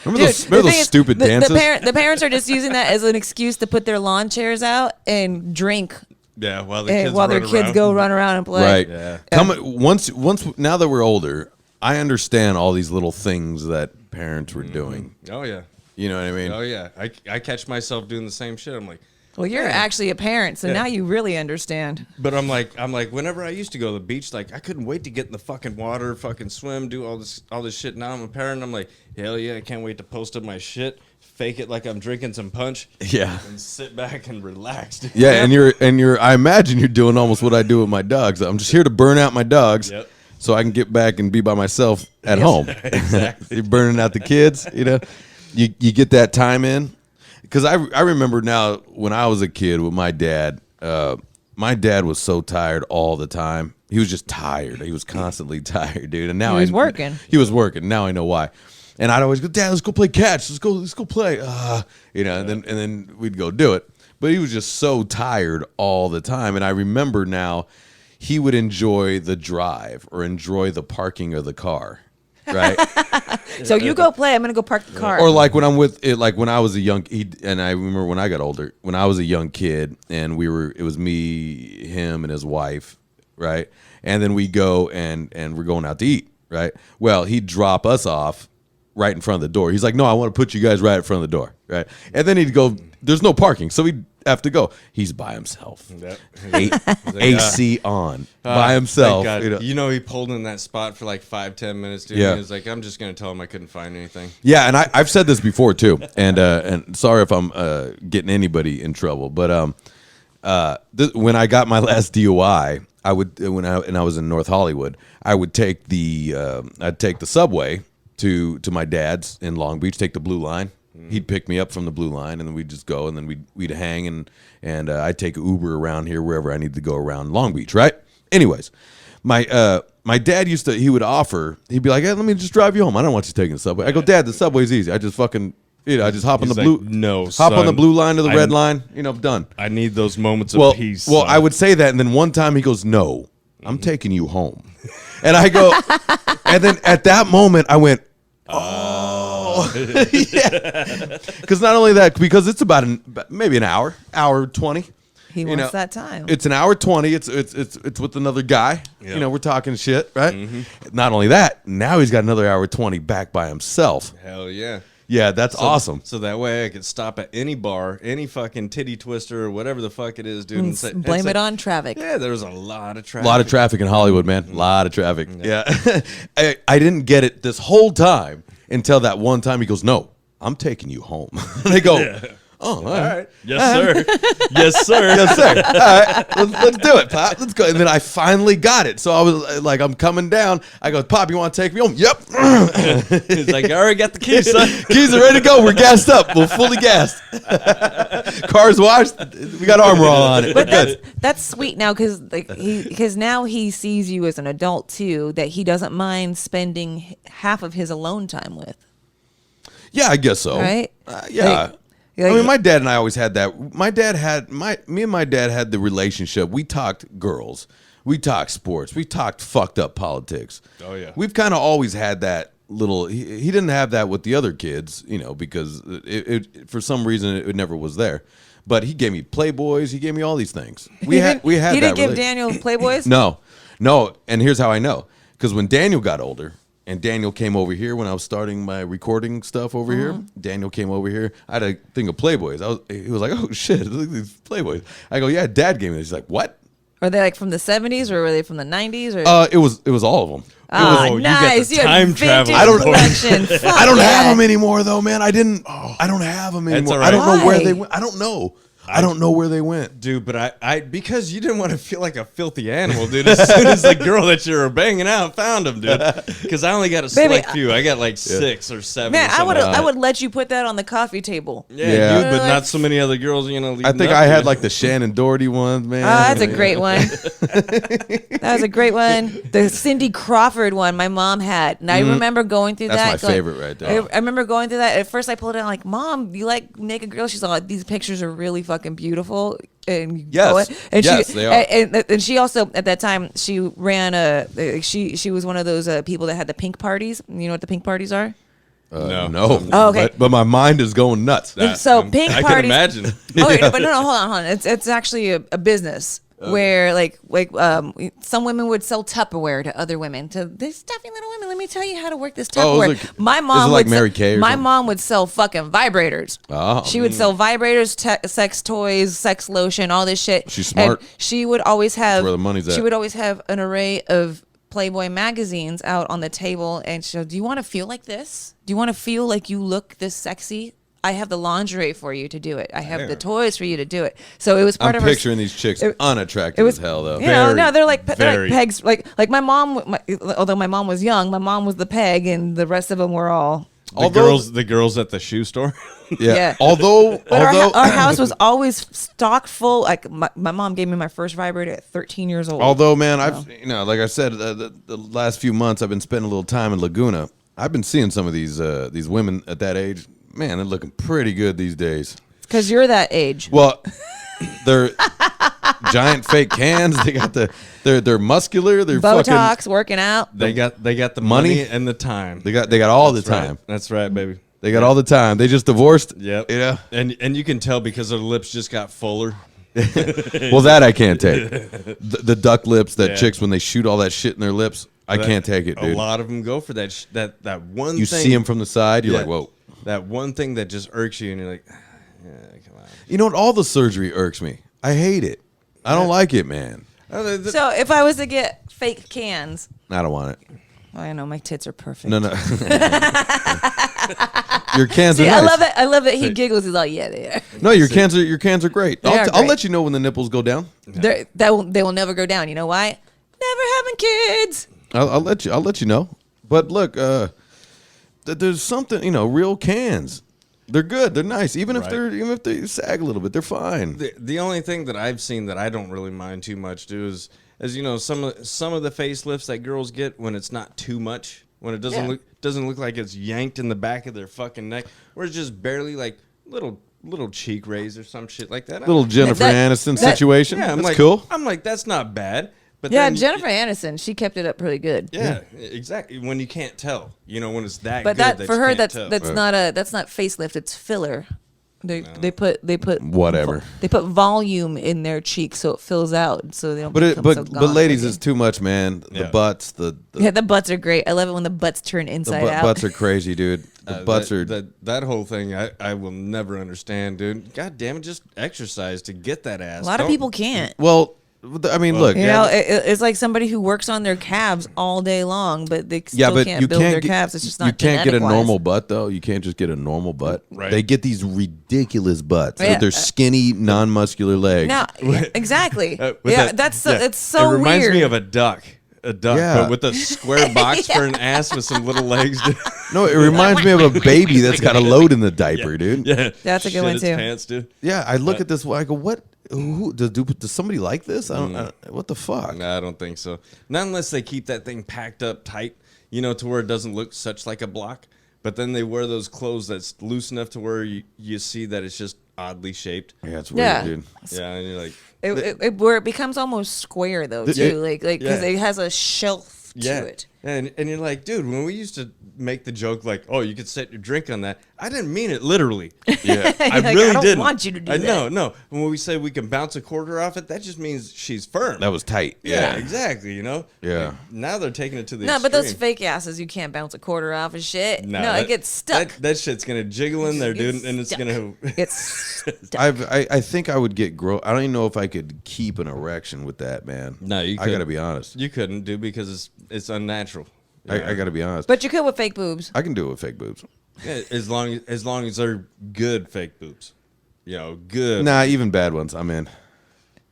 Remember the those thing is, stupid dances? The parents are just using that as an excuse to put their lawn chairs out and drink Yeah, while the kids while their run kids around. go run around and play. Right. Yeah. Once now that we're older, I understand all these little things that parents were doing. Oh yeah. You know what I mean? Oh yeah. I catch myself doing the same shit. I'm like, Well, you're actually a parent, so Yeah. now you really understand. but I'm like, whenever I used to go to the beach, like I couldn't wait to get in the fucking water, fucking swim, do all this shit. Now I'm a parent. I'm like, hell yeah, I can't wait to post up my shit, fake it like I'm drinking some punch, Yeah. and sit back and relax. dude. Yeah, and you're I imagine you're doing almost what I do with my dogs. I'm just here to burn out my dogs. Yep. So I can get back and be by myself at home. Exactly. You're burning out the kids, you know. You get that time in. Because I remember now when I was a kid with my dad was so tired all the time. He was just tired. He was constantly tired, dude. And now He was working. He was working. Now I know why. And I'd always go, Dad, let's go play catch. Let's go play. You know, and then we'd go do it. But he was just so tired all the time. And I remember now he would enjoy the drive or enjoy the parking of the car. Right. So you go play. I'm gonna go park the car. Or like when I'm with it, like when I was a young, and I remember when I got older, when I was a young kid, and it was me, him, and his wife, right? And then we go and we're going out to eat, right? Well, he'd drop us off right in front of the door. He's like, no, I want to put you guys right in front of the door, right? And then he'd go, there's no parking, so he'd have to go. He's by himself, Yep. AC on, by himself. Thank God. You know? You know, he pulled in that spot for like 5-10 minutes, dude. Yeah. He was like, I'm just gonna tell him I couldn't find anything. Yeah, and I've said this before too, and sorry if I'm getting anybody in trouble, but when I got my last DUI, I was in North Hollywood, I would take I'd take the subway to my dad's in Long Beach, take the Blue Line. He'd pick me up from the Blue Line, and then we'd just go, and then we'd hang, and I'd take Uber around here wherever I need to go around Long Beach, right? Anyways, my dad he'd be like, hey, let me just drive you home. I don't want you taking the subway. I go, Dad, the subway's easy. I just fucking I just hop on the He's blue. like, no, hop on the son, blue line to the red line. Done. I need those moments Well, of peace. well, son. I would say that, and then one time he goes, "No, I'm taking you home," and I go, and then at that moment I went, "Oh, yeah," because not only that, because it's about maybe an hour 20. He wants that time. It's an hour 20. It's with another guy. Yep. We're talking shit, right? Not only that, now he's got another hour 20 back by himself. Hell yeah. Yeah, that's awesome. So that way I could stop at any bar, any fucking titty twister or whatever the fuck it is, dude. And And say, blame and it say, on traffic. Yeah, there's a lot of A traffic. lot of traffic in Hollywood, man. A lot of traffic. Yeah. I didn't get it this whole time until that one time he goes, "No, I'm taking you home." And I go, "Oh, all right. Yes, sir. Yes, sir. Yes, sir. All right, let's do it, Pop. Let's go." And then I finally got it. So I was like, I'm coming down. I go, "Pop, you want to take me home?" "Yep." He's like, I already got the keys, son. Keys are ready to go. We're gassed up. We're fully gassed. Car's washed. We got Armor All on it. But We're good. that's sweet now because now he sees you as an adult too, that he doesn't mind spending half of his alone time with. Yeah, I guess so. Right? Yeah. Like- I mean, my dad and I always had that. Me and my dad had the relationship. We talked girls. We talked sports. We talked fucked up politics. Oh, yeah. We've kind of always had that little. He didn't have that with the other kids, because it for some reason it never was there. But he gave me Playboys. He gave me all these things. We had. He that didn't give rela- Daniel Playboys? No. And here's how I know. Because when Daniel got older, and Daniel came over here when I was starting my recording stuff over here. Daniel came over here. I had a thing of Playboys. He was like, "Oh shit, look at these Playboys." I go, "Yeah, Dad gave me this." He's like, "What?" Are they like from the 70s or were they from the 90s? Or It was all of them. oh, you got the nice! You had time vintage travel. I don't- collection. I don't Fuck have yeah. them anymore though, man. I don't have them anymore. all I don't know where Why? they went. I don't know. I don't know where they went. Dude, but I because you didn't want to feel like a filthy animal, dude. As soon as the girl that you were banging out found him, dude. Because I only got a Baby, select few. I got like 6 or 7. Man, or I something. would let you put that on the coffee table. Yeah, Yeah. you, but not so many other girls. I leading think up I to had it. like the Shannon Doherty ones, man. Oh, that's a great one. That was a great one. The Cindy Crawford one my mom had. And I remember going through That's that. my favorite right there. I remember going through that. At first I pulled it out like, "Mom, you like naked girls?" She's like, "These pictures are really fucking beautiful." And you Yes. go and Yes, she, they are. And she also at that time she ran she was one of those people that had the pink parties. You know what the pink parties are? No. No. Oh, okay. But my mind is going nuts. So pink I parties. can imagine. Oh, wait, but no, hold on. It's actually a business where some women would sell Tupperware to other women. To these stuffy little women, let me tell you how to work this Oh, Tupperware. is it- My is mom it like would Mary sell, Kay or my something? mom would sell fucking vibrators. Oh. She would sell vibrators, sex toys, sex lotion, all this shit. She's smart. And she would always have where the money's She at. would always have an array of Playboy magazines out on the table, and she'll, "Do you want to feel like this? Do you want to feel like you look this sexy? I have the lingerie for you to do it. I have the toys for you to do it." So it was part I'm of her. picturing these chicks unattractive It was as hell, though. You know, no, they're like very. pegs. Like my mom. Although my mom was young, my mom was the peg, and the rest of them were all. The girls at the shoe store. Yeah. Yeah. Although Our house was always stocked full. Like my mom gave me my first vibrator at 13 years old. Although, man, I've like I said, the last few months I've been spending a little time in Laguna. I've been seeing some of these women at that age. Man, they're looking pretty good these days. Because you're that age. Well, they're giant fake cans. They got they're muscular. They're Botox, working out. They got the Money? money and the time. They got all the That's right. time. That's right, baby. They got all the time. They just divorced. Yep. Yeah. And you can tell because their lips just got fuller. Well, that I can't take. The duck lips that Yeah. chicks when they shoot all that shit in their lips. I can't take it, dude. A lot of them go for that. That one. You thing, see them from the side, you're Yeah. like, whoa. That one thing that just irks you, and you're like, yeah, come on. You know what? All the surgery irks me. I hate it. I don't like it, man. So if I was to get fake cans, I don't want it. well, I know my tits are perfect. No. Your cans See, are nice. I love that he giggles. He's like, yeah, they are. No, your cans are great. They are I'll great. let you know when the nipples go down. They will never go down. You know why? Never having kids. I'll let you know. But look, there's something, real cans. They're good. They're nice. Even if they sag a little bit, they're fine. The only thing that I've seen that I don't really mind too much, too, is some of the facelifts that girls get when it's not too much. when it doesn't look like it's yanked in the back of their fucking neck, or it's just barely like little cheek raise or some shit like that. Little Jennifer Aniston situation. Yeah, That's cool. I'm like, that's not bad. But Yeah, then, Jennifer Aniston, she kept it up pretty good. Yeah, exactly. When you can't tell, when it's that But good. that for her, that's tell. that's not facelift. It's filler. They put Whatever. They put volume in their cheeks so it fills out, so they don't. But become so but gaunt ladies, looking. it's too much, man. The Yeah. butts, the The butts are great. I love it when the butts turn inside out. butts are crazy, dude. The butts are. that whole thing. I will never understand, dude. God damn it, just exercise to get that ass. A lot of Don't- people can't. Well, I mean, look. You know, it's like somebody who works on their calves all day long, but they still Yeah, but can't you build can't their get, calves. It's just not. you can't get a genetic-wise. normal butt though. You can't just get a normal butt. Right. They get these ridiculous butts Yeah. with their skinny, non-muscular legs. No, exactly. with Yeah, that- that's yeah. it's so It reminds weird. me of a duck. Yeah. But with a square box for an ass with some little legs. Dude. No, it reminds me of a baby that's got a load in the diaper, dude. Yeah, That's a good Shit one, its too. Pants, dude. Yeah, I look at this. I go, what? Who does somebody like this? I don't. What the fuck? Nah, I don't think so. Not unless they keep that thing packed up tight, to where it doesn't look such like a block. But then they wear those clothes that's loose enough to where you see that it's just oddly shaped. Yeah, it's weird, Yeah. dude. Yeah, and you're like, Where it becomes almost square though too, Yeah. like because it has a shelf yeah. to it. And you're like, dude, when we used to make the joke like, oh, you could set your drink on that, I didn't mean it literally. Yeah. I Like, really I don't didn't. want you to do I that. No. When we say we can bounce a quarter off it, that just means she's firm. That was tight. yeah, exactly. Yeah. Like, now they're taking it to the No, but those extreme. fake asses, you can't bounce a quarter off of shit. No, that, it gets stuck. That shit's gonna jiggle in there, dude, It's and it's stuck. gonna. It's stuck. I think I would get I don't even know if I could keep an erection with that, man. No, you I couldn't. gotta be honest. You couldn't, dude, because it's unnatural. I gotta be honest. But you could with fake boobs. I can do it with fake boobs. Yeah, as long as they're good fake boobs, good. Nah, even bad ones. I'm in.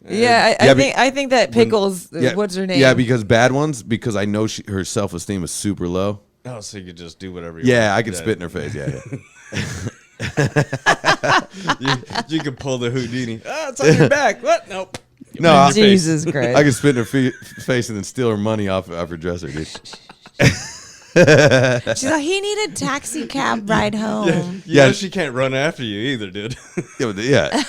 Yeah, I think that Pickles, Yeah, what's her name? Yeah, because bad ones. Because I know her self-esteem is super low. Oh, so you could just do whatever. You Yeah, want. I could spit in her face. Yeah. You could pull the Houdini. Oh, it's on your back. What? Nope. No, In your I- face. Jesus Christ. I could spit in her face and then steal her money off her dresser, dude. She's like, he needed a taxi cab ride home. Yeah. She can't run after you either, dude. Yeah, yeah.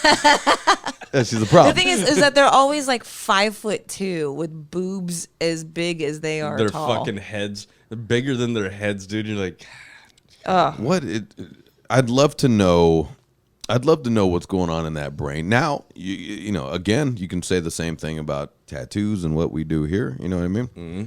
Yeah, she's a The problem. thing is that they're always like 5'2" with boobs as big as they are Their tall. fucking heads, they're bigger than their heads, dude. You're like, I'd love to know. I'd love to know what's going on in that brain. Now, you know, again, you can say the same thing about tattoos and what we do here. You know what I mean? Mm-hmm.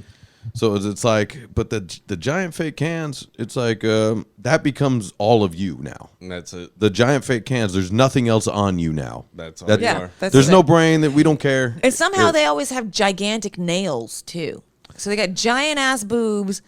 So it's like, but the giant fake cans, it's like that becomes all of you now. and that's it. The giant fake cans, there's nothing else on you now. That's all That- you Yeah, are. that's There's it. no brain that we don't care. And somehow they always have gigantic nails too. So they got giant ass boobs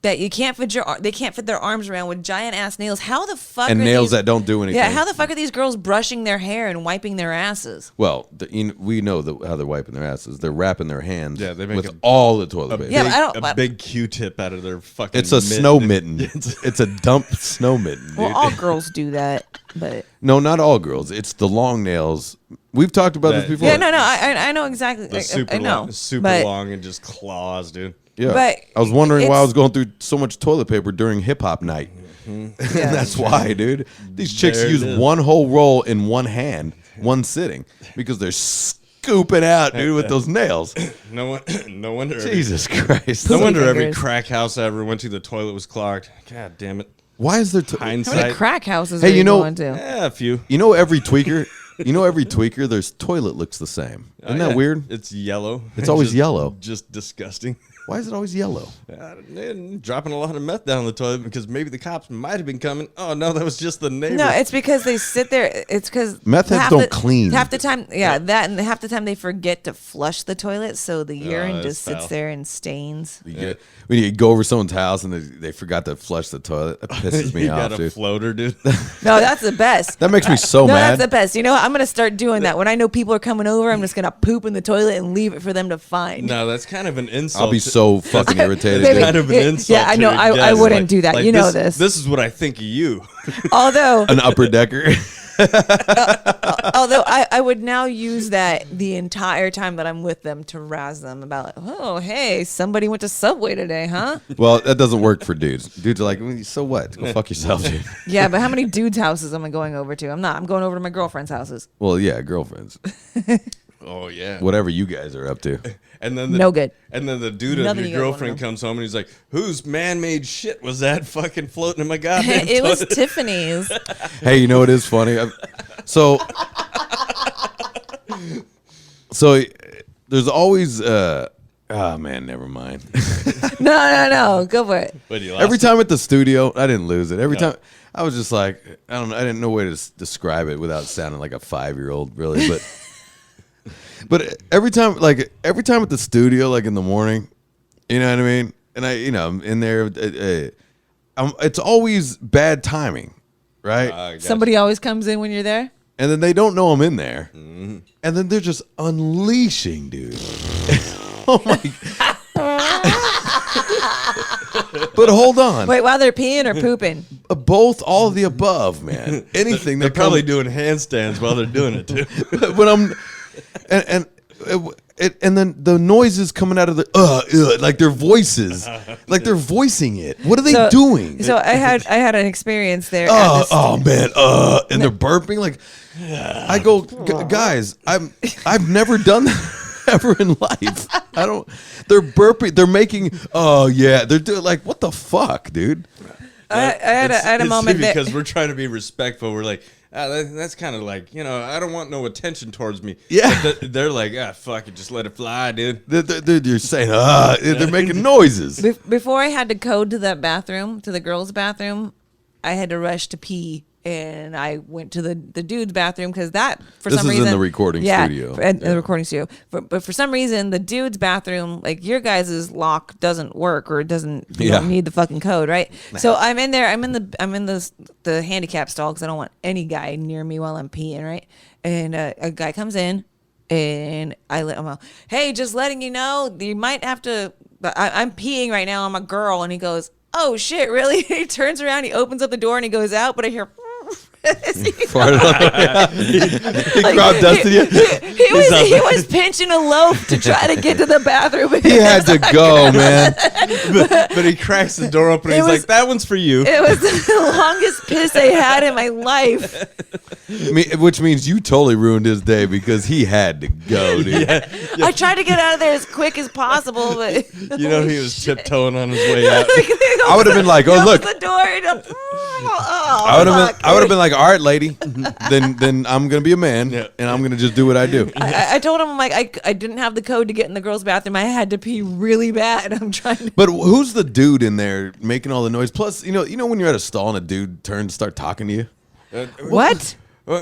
that you can't fit they can't fit their arms around with giant ass nails. How the fuck And are nails these, that don't do anything. Yeah, how the fuck are these girls brushing their hair and wiping their asses? Well, we know how they're wiping their asses. They're wrapping their hands Yeah, they make with a- all the toilet paper. Yeah, but I don't- a big Q-tip out of their fucking. It's a mitt. snow mitten. It's a dump snow mitten, dude. Well, all girls do that, but No, not all girls. It's the long nails. We've talked about this That- before. yeah, no, I know exactly. The I super know, long, super but long, and just claws, dude. Yeah. But I was wondering why I it's- was going through so much toilet paper during hip hop night. Yeah. That's why, dude. These chicks There it use is. one whole roll in one hand, one sitting, because they're scooping out, dude, with those nails. No one, no wonder. Jesus Christ. No Poopy wonder every fingers. crack house I ever went to, the toilet was clogged. God damn it. Why is there? how many Hindsight. crack houses Hey, are you you know- going to? Yeah, a few. You know every tweaker. Their toilet looks the same. Isn't Oh, that yeah. weird? It's yellow. It's always Just- yellow. Just disgusting. Why is it always yellow? Dropping a lot of meth down the toilet because maybe the cops might have been coming. Oh no, that was just the neighbor. No, it's because they sit there. It's because Meth heads don't clean. Half the time, yeah, that and half the time they forget to flush the toilet, so the urine that's just sits foul. there and stains. When you go over someone's house and they forgot to flush the toilet, that pisses me you off, got a dude. floater, dude. No, that's the best. That makes me so No, mad. that's the best. You know, what? I'm gonna start doing that when I know people are coming over. I'm just gonna poop in the toilet and leave it for them to find. No, that's kind of an insult. I'll be to- so fucking irritated. Maybe- dude. kind of an Yeah, insult. yeah, I to know. your I guests. wouldn't do that. You know this. This is what I think of you. Although, An upper decker. Although I would now use that the entire time that I'm with them to razz them about, like, oh, hey, somebody went to Subway today, huh? Well, that doesn't work for dudes. Dudes are like, so what? Go fuck yourself, dude. Yeah, but how many dudes' houses am I going over to? I'm not. I'm going over to my girlfriend's houses. Well, yeah, girlfriends. Oh yeah. Whatever you guys are up to. And then No good. And then the dude of Nothing your you guys wanna girlfriend know. comes home and he's like, "Whose man-made shit was that fucking floating in my goddamn It was toilet?" Tiffany's. Hey, you know what is funny? So there's always oh man, never mind. No. Go for it. But he lost Every it. time at the studio, I didn't lose it. Every time I was just like, I don't know, I didn't know a way to describe it without sounding like a 5-year-old, really. But every time at the studio, like in the morning, you know what I mean? And I'm in there. It's always bad timing, right? Gotcha. Somebody always comes in when you're there. And then they don't know I'm in there, and then they're just unleashing, dude. Oh my! But hold on, Wait, while they're peeing or pooping? both, all of the above, man. Anything They're that probably comes, doing handstands while they're doing it too. when I'm, and then the noises coming out of the like their voices, like they're voicing it. What are they doing? So I had an experience there. Oh man, and they're burping like. I go, guys. I've never done that ever in life. I don't. They're burping. They're making. Oh yeah, they're doing like what the fuck, dude. I had a moment there. because we're trying to be respectful. We're like, that's kind of like, I don't want no attention towards me. Yeah. But they're like, fuck it, just let it fly, dude. They're saying, they're making noises. Before I had to code to that bathroom, to the girls' bathroom, I had to rush to pee. And I went to the dude's bathroom because that, for This some is in reason, the recording studio. the recording studio. But for some reason, the dude's bathroom, like your guys' lock doesn't work or it doesn't you don't need the fucking code, right? So I'm in there. I'm in the handicap stall because I don't want any guy near me while I'm peeing, right? And a guy comes in, and I let him know, hey, just letting you know, you might have to. But I'm peeing right now. I'm a girl, and he goes, oh shit, really? He turns around, he opens up the door, and he goes out, but I hear. Farted on he crowd dusted you. He was pinching a loaf to try to get to the bathroom. He had to go, man. But he cracks the door open and he's like, that one's for you. It was the longest piss I had in my life. Which means you totally ruined his day because he had to go, dude. I tried to get out of there as quick as possible, but He was tiptoeing on his way out. I would have been like, oh look. the door. And I would have been like, all right, lady, then I'm gonna be a man and I'm gonna just do what I do. I told him, I'm like, I didn't have the code to get in the girls' bathroom. I had to pee really bad. I'm trying to. But who's the dude in there making all the noise? Plus, you know when you're at a stall and a dude turns to start talking to you. What?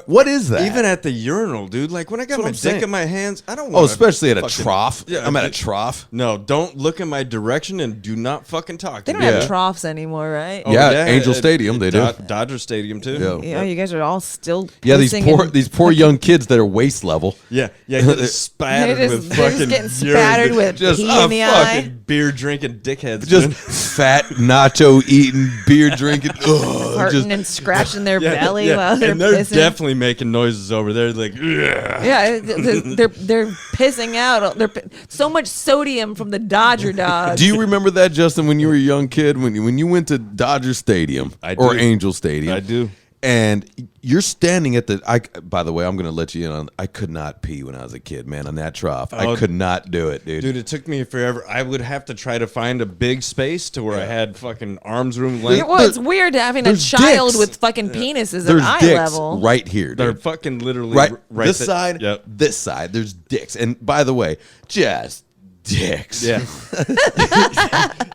What is that? Even at the urinal, dude. Like when I got That's what my I'm dick saying. in my hands, I don't want. Oh, especially at a trough. Yeah, I'm at a trough. No, don't look in my direction and do not fucking talk. They to don't me. have troughs anymore, right? Oh, Yeah, Angel Stadium, they do. Dodger Stadium too. Yeah. Yeah, you guys are all still. Yeah, pissing these poor young kids that are waist level. Yeah, getting spattered They're with just- they're fucking just getting urine, spattered dude. with just pee in the eye. fucking beer drinking dickheads. Just dude. fat nacho eating, beer drinking. Ugh, farting just, and scratching their Yeah, belly yeah. while they're and they're pissing. definitely making noises over there. Like, ugh. Yeah, they're pissing out. So much sodium from the Dodger dogs. do you remember that, Justin, when you were a young kid, when you went to Dodger Stadium I or do. Angel Stadium? I do. And you're standing at the. By the way, I'm going to let you in on. I could not pee when I was a kid, man. On that trough, I could not do it, dude. Dude, it took me forever. I would have to try to find a big space to where I had fucking arms room length. Well, it's weird having a There's child dicks. with fucking penises There's at eye dicks level. right here, They're dude. fucking literally Right, right this there. side, Yep. this side. There's dicks, and by the way, just dicks. Yeah.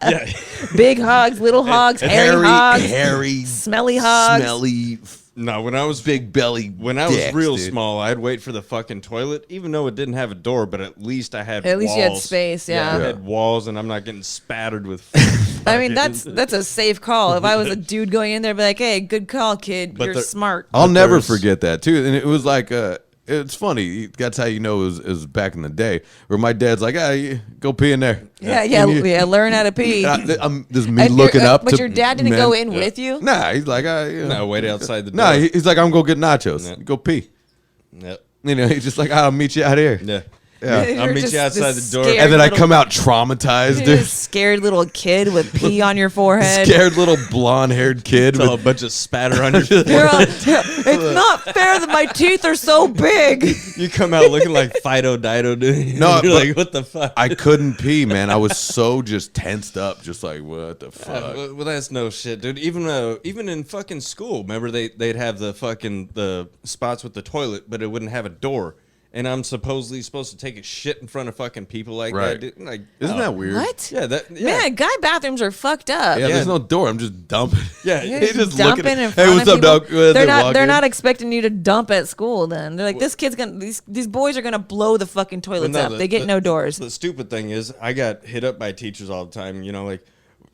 Yeah. Big hogs, little hogs, hairy hogs, hairy, smelly hogs. smelly, No, when I was big belly. when I was dicks, real dude. small, I'd wait for the fucking toilet, even though it didn't have a door, but at least I had At least you had walls. space, yeah. I had walls, and I'm not getting spattered with. I mean, that's a safe call. If I was a dude going in there, I'd be like, "Hey, good call, kid. But You're they're- smart." I'll never there's- forget that too. And it was like, it's funny. That's how you know it was back in the day. Where my dad's like, go pee in there. Yeah. Learn how to pee. This is me And looking up. But your dad didn't men. go in with you. Nah, he's like, No, wait outside the door. Nah, he's like, I'm gonna go get nachos. Yeah. Go pee. Yep. He's just like, I'll meet you out here. Yeah. Yeah. You're I'll meet just you outside this the door. scared And then I little- come out traumatized, You're dude. this scared little kid with pee on your forehead. Scared little blonde-haired kid. With a With, bunch of spatter on your You're all, it's not fair that my teeth are so big. You come out looking like Fido Dido, dude. No, You're but like, what the fuck? I couldn't pee, man. I was so just tensed up, just like, what the fuck? Well, that's no shit, dude. Even in fucking school, remember they'd have the spots with the toilet, but it wouldn't have a door. And I'm supposedly supposed to take a shit in front of fucking people like Right. that, dude. Like, Isn't that weird? What? Yeah, Man, guy bathrooms are fucked up. Yeah, there's no door. I'm just dumping. Yeah, You're He's just dumping looking in at, front hey, what's of up, dog? people. They walk They're in. not expecting you to dump at school. Then they're like, this kid's gonna. These boys are gonna blow the fucking toilets no, up. They get no doors. The stupid thing is, I got hit up by teachers all the time. You know, like,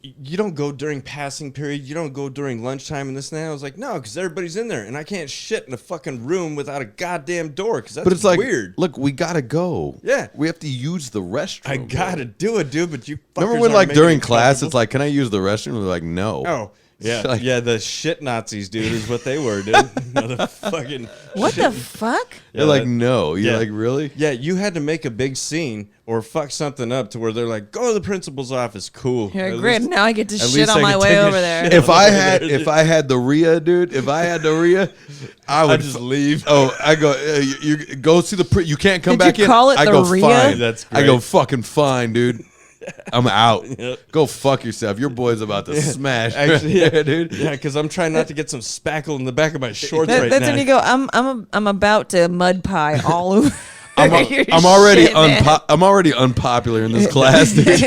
you don't go during passing period. You don't go during lunchtime and this and that. I was like, no, because everybody's in there, and I can't shit in a fucking room without a goddamn door. Because that's But it's like, weird. look, we gotta go. Yeah. We have to use the restroom. I gotta do it, dude. But you Remember fuckers when, aren't like, making during it class, it's comfortable? like, can I use the restroom? We're like, no. Oh, yeah. Like- Yeah, the shit Nazis, dude, is what they were, dude. The fucking What the fuck? They're like, no. You're yeah. like, really? Yeah, you had to make a big scene or fuck something up to where they're like, go to the principal's office. Cool. You're At great. least- Now I get to at shit least on I my can way take a over there. shit. If I had the Rhea, dude, if I had the Rhea, I would I'd just leave. Oh, I go. You go see the. You can't come Did back you in. call it I the go Rhea? fine. That's I go great. fucking fine, dude. I'm out. Yep. Go fuck yourself. Your boy's about to smash. Actually, yeah, dude. Yeah, because I'm trying not to get some spackle in the back of my shorts right That's now. when you go. I'm about to mud pie all over. I'm already Shit, man. I'm already unpopular in this class, dude.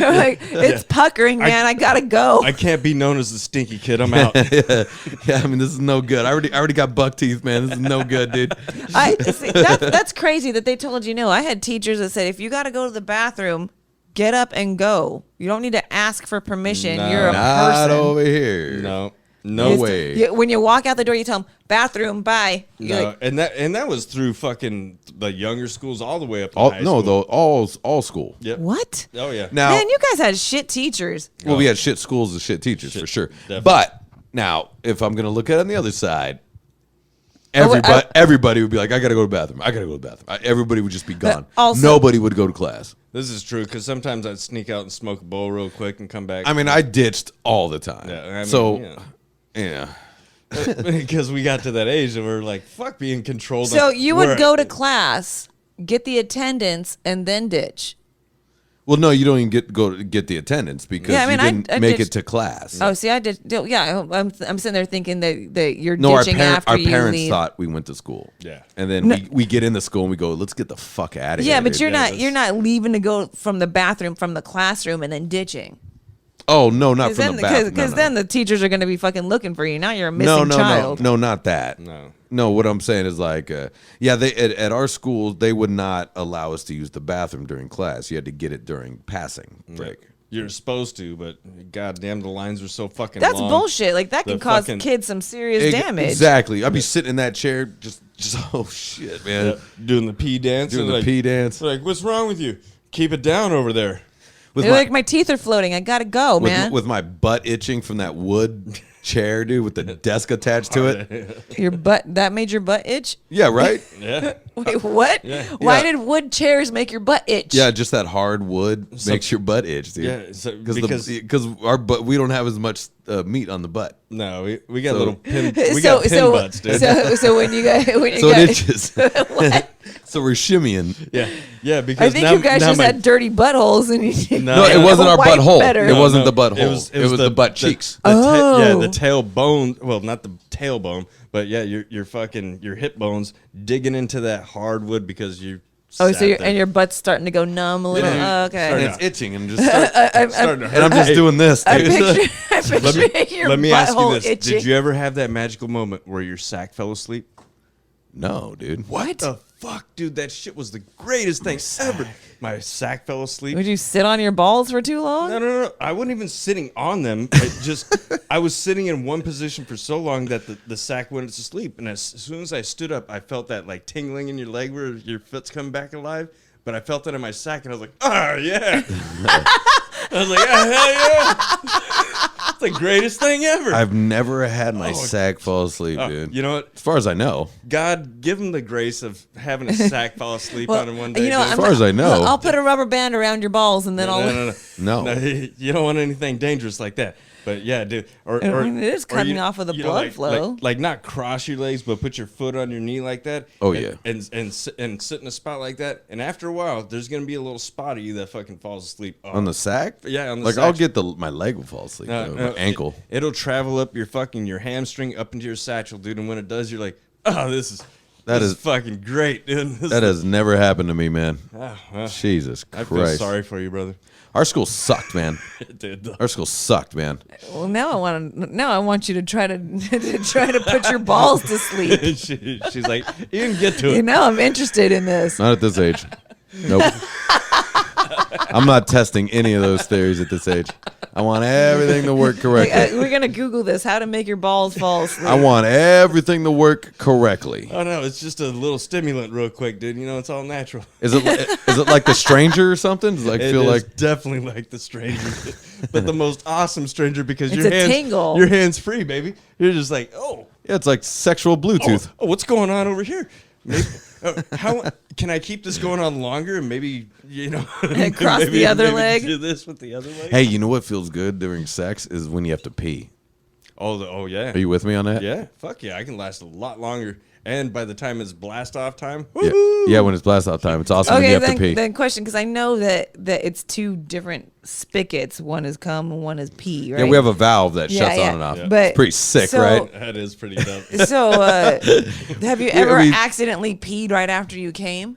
Like, it's puckering, man. I gotta go. I can't be known as the stinky kid. I'm out. Yeah, I mean this is no good. I already got buck teeth, man. This is no good, dude. That's crazy that they told you no. I had teachers that said if you got to go to the bathroom, get up and go. You don't need to ask for permission. No. You're a Not person. over here. No No It's- way. When you walk out the door, you tell them bathroom, bye. You're No, like, and that was through fucking the younger schools all the way up to high No, school. though all school. Yep. what? Oh yeah. Now, Man, you guys had shit teachers. well, we had shit schools and shit teachers for sure. definitely. But now, if I'm gonna look at it on the other side, Oh, wait, everybody would be like, I gotta go to the bathroom. I gotta go to the bathroom. Everybody would just be gone. also- Nobody would go to class. This is true because sometimes I'd sneak out and smoke a bowl real quick and come back. I mean, I ditched all the time. Yeah, I mean, so, yeah. because we got to that age and we're like, fuck being controlled. So you would We're- go to class, get the attendance, and then ditch. Well, no, you don't even get the attendance because Yeah, I mean, you didn't I make ditched- it to class. Oh, see, I did. Yeah, I'm sitting there thinking that you're No, ditching after our you parents leave. thought we went to school. Yeah. And then we get into school and we go, let's get the fuck out of here. Yeah, but dude. you're not leaving to go from the bathroom from the classroom and then ditching. Oh, no, not from the bathroom. Because no, then the teachers are going to be fucking looking for you. Now you're a missing child. No, not that. No. No, what I'm saying is like, yeah, they at our school they would not allow us to use the bathroom during class. You had to get it during passing break. You're supposed to, but goddamn, the lines are so fucking That's long. bullshit. Like that The can cause fucking- kids some serious damage. Exactly. I'd be sitting in that chair, just oh shit, man, Yep. Doing the pee dance. doing and the like, pee dance They're like, what's wrong with you? Keep it down over there. with They're like, my teeth are floating. I gotta go, man. with my butt itching from that wood chair, dude, with the desk attached to it. Your butt that made your butt itch. Yeah, right. Yeah. Wait, what? Why Yeah. did wood chairs make your butt itch? Yeah, just that hard wood makes your butt itch, dude. Yeah, so- because our butt, we don't have as much meat on the butt, No, we got So- little pin. We got pin butts, dude. So when you guys so it itches. what? So we're shimmying. yeah, because I think now, you guys now just my- had dirty buttholes and you No, it No, wasn't our wipe butthole. better. It wasn't No, the butthole. It was the butt cheeks. Yeah, Oh. the tailbone. Well, not the tailbone, but yeah, your fucking your hip bones digging into that hardwood because you. Oh, sat so there. your butt's starting to go numb a little. Yeah. Oh, okay. And Sorry. it's itching and just start, starting to hurt. and I'm just Hey, doing this, I dude. picture your Let me ask you butthole this: itching. Did you ever have that magical moment where your sack fell asleep? No, dude. What the fuck, dude, that shit was the greatest thing ever. My sack fell asleep. Would you sit on your balls for too long? No. I wasn't even sitting on them. I was sitting in one position for so long that the sack went to sleep. And as soon as I stood up, I felt that like tingling in your leg where your foot's coming back alive. But I felt it in my sack, and I was like, oh, yeah. I was like, hell yeah. It's the greatest thing ever. I've never had my sack fall asleep, dude. You know what? As far as I know. God, give him the grace of having a sack fall asleep on him one day. You know, As far as I know. I'll put a rubber band around your balls, and then No. You don't want anything dangerous like that. But yeah, dude. Or it is cutting off of the blood flow. Like not cross your legs, but put your foot on your knee like that. Oh, and, yeah. And sit in a spot like that. And after a while, there's gonna be a little spot of you that fucking falls asleep. Oh. On the sack? Yeah, on the like sack. I'll get my leg will fall asleep, my ankle. It'll travel up your hamstring up into your satchel, dude. And when it does, you're like, oh, this is fucking great, dude. That has never happened to me, man. Oh, well, Jesus Christ. I feel sorry for you, brother. Our school sucked, man. Dude, Our school sucked, man. Well, now I want you to try to put your balls to sleep. She's like, you can get to it. You know, I'm interested in this. Not at this age. Nope. I'm not testing any of those theories at this age. I want everything to work correctly. We're gonna Google this: how to make your balls fall asleep. I want everything to work correctly. Oh no, it's just a little stimulant, real quick, dude. You know, it's all natural. Is it like The Stranger or something? Does it feel like definitely like The Stranger, but the most awesome stranger because It's a tingle. your hands free, baby. You're just like, oh, yeah, it's like sexual Bluetooth. oh, what's going on over here? Maybe, how can I keep this going on longer? And maybe cross maybe, the other maybe leg. Do this with the other leg. Hey, you know what feels good during sex is when you have to pee. Oh yeah. Are you with me on that? Yeah, fuck yeah, I can last a lot longer. And by the time it's blast off time, Yeah, when it's blast off time, it's awesome when you have to pee. Then question, because I know that it's two different spigots. One is cum, and one is pee. Right? Yeah, we have a valve that shuts on and off. Yeah. But It's pretty sick, so- right? that is pretty dope. So, have you ever we- accidentally peed right after you came?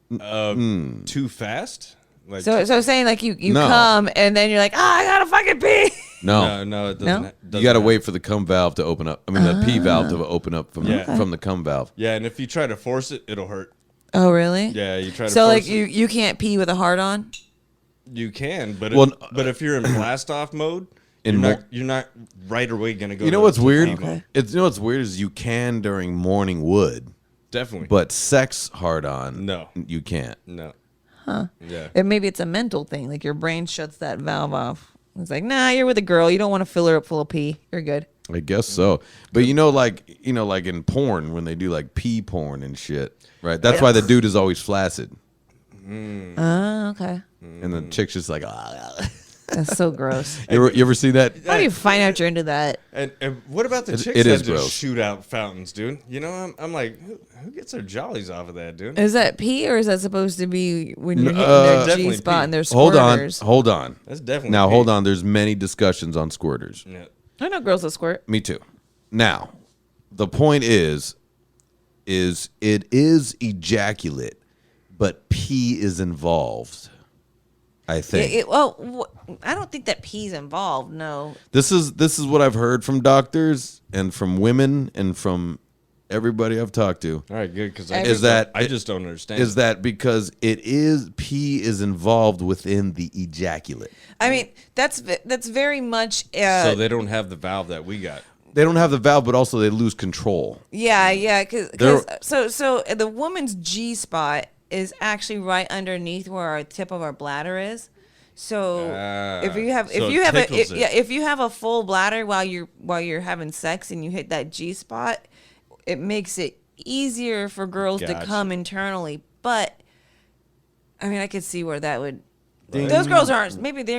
Too fast? Like So saying like you No. come and then you're like, I gotta fucking pee. No. no, it doesn't. No? Doesn't You got to happen. wait for the cum valve to open up. I mean, the pee valve to open up from Yeah. from the cum valve. Yeah, and if you try to force it, it'll hurt. Oh really? Yeah, you try to. So force like it. you can't pee with a hard on. You can, but Well, but if you're in blast off mode, you're not right away gonna go. You know to what's the weird? pee mode. You know what's weird is you can during morning wood, Definitely, but sex hard on, No. you can't. no. Huh? Yeah. And maybe it's a mental thing. Like your brain shuts that valve off. It's like, nah, you're with a girl. You don't want to fill her up full of pee. You're good. I guess so. But like in porn when they do like pee porn and shit, right? That's why the dude is always flaccid, Okay. and the chick's just like, ah. That's so gross. You ever see that? How do you find out you're into that? And what about the It- chicks it that is just gross. shoot out fountains, dude? You know, I'm like, who gets their jollies off of that, dude? Is that pee or is that supposed to be when you're hitting definitely their G spot pee. and their Hold on, squirters? hold on. That's definitely Now pee. hold on. There's many discussions on squirters. Yeah. I know girls that squirt. Me too. Now, the point is it is ejaculate, but pee is involved. I think I don't think that pee's involved. No. this is what I've heard from doctors and from women and from everybody I've talked to. All right, good. Because Is I just don't understand. Is that because pee is involved within the ejaculate? I mean, that's very much. so they don't have the valve that we got. They don't have the valve, but also they lose control. Yeah. Because They're- so the woman's G spot is actually right underneath where our tip of our bladder is. So if you have so it tickles it. if you have a full bladder while you're having sex and you hit that G spot, it makes it easier for girls to Gotcha. come internally. But I mean, I could see where that would. Ding. Those girls aren't. Maybe they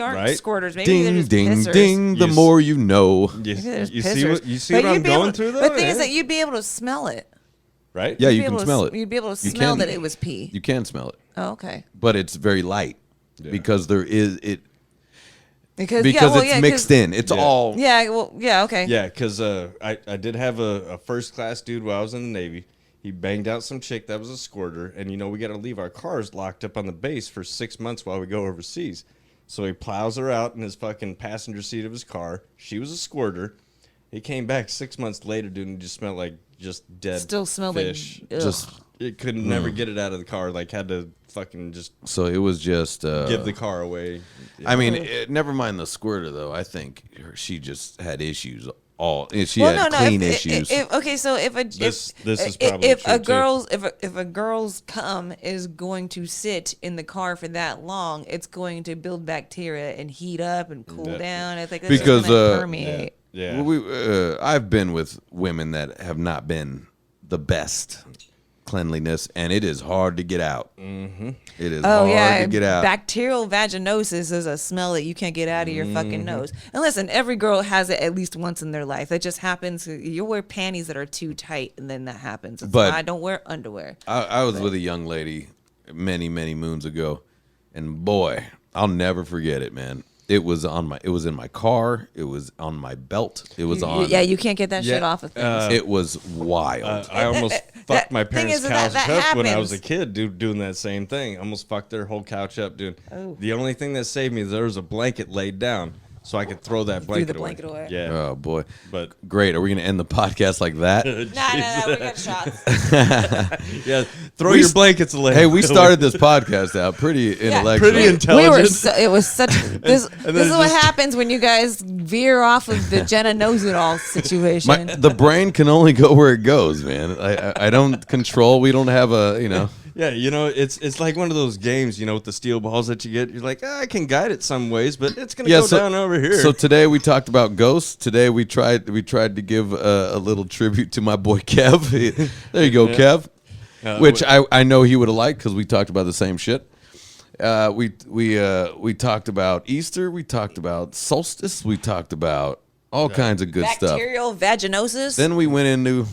aren't Right? squirters. Maybe they're Ding, just ding, pissers. ding. The You s- more you know. You, Maybe there's you see pissers. what you see But what I'm you'd be able going to- through, though. But the thing is yeah? that you'd be able to smell it. right? Yeah, You'd you be can able to smell s- it. You'd be able to You smell can. that it was pee. You can smell it, Oh, okay. but it's very light because there is it Because it's mixed in. It's Yeah. all Yeah, well, yeah, okay. Yeah, because I did have a first class dude while I was in the Navy. He banged out some chick that was a squirter, and we got to leave our cars locked up on the base for 6 months while we go overseas. So he plows her out in his fucking passenger seat of his car. She was a squirter. He came back 6 months later, dude, and just smelled like just dead Still smelled fish. like ugh. just it could never get it out of the car. Like had to fucking just So it was just give the car away. Yeah. I mean, never mind the squirter though. I think she just had issues. She had clean issues. Okay, so if a This is probably if true, a too. girl's if a girl's cum is going to sit in the car for that long, it's going to build bacteria and heat up and cool Yeah. down. It's like it's Because, just gonna permeate. Yeah. I've been with women that have not been the best cleanliness, and it is hard to get out. Mm-hmm. It is Oh hard yeah, to get out. bacterial vaginosis is a smell that you can't get out of your fucking nose. And listen, every girl has it at least once in their life. It just happens. You wear panties that are too tight, and then that happens. That's But- why I don't wear underwear. I was with a young lady many moons ago, and boy, I'll never forget it, man. It was in my car. It was on my belt. It was on. Yeah, you can't get that shit Yeah, off of things. It was wild. I almost fucked my thing parents' is that couch that up when I was a happens. kid, doing that same thing. Almost fucked their whole couch up, dude. Oh. The only thing that saved me is there was a blanket laid down, so I could throw that blanket, the blanket away. Yeah, Oh boy. but Great. Are we gonna end the podcast like that? No, we got shots. yeah, throw your blankets away. Hey, we started this podcast out pretty intellectual. pretty We were. intelligent. It was such. This then is it what just- happens when you guys veer off of the Jenna knows it all situation. The brain can only go where it goes, man. I don't control. We don't have a, Yeah, it's like one of those games, with the steel balls that you get. You're like, I can guide it some ways, but it's gonna go down over here. So today we talked about ghosts. Today we tried to give a little tribute to my boy Kev. There you go, Kev. Which I know he would have liked because we talked about the same shit. We talked about Easter. We talked about solstice. We talked about all kinds of good stuff. Bacterial vaginosis. Then we went into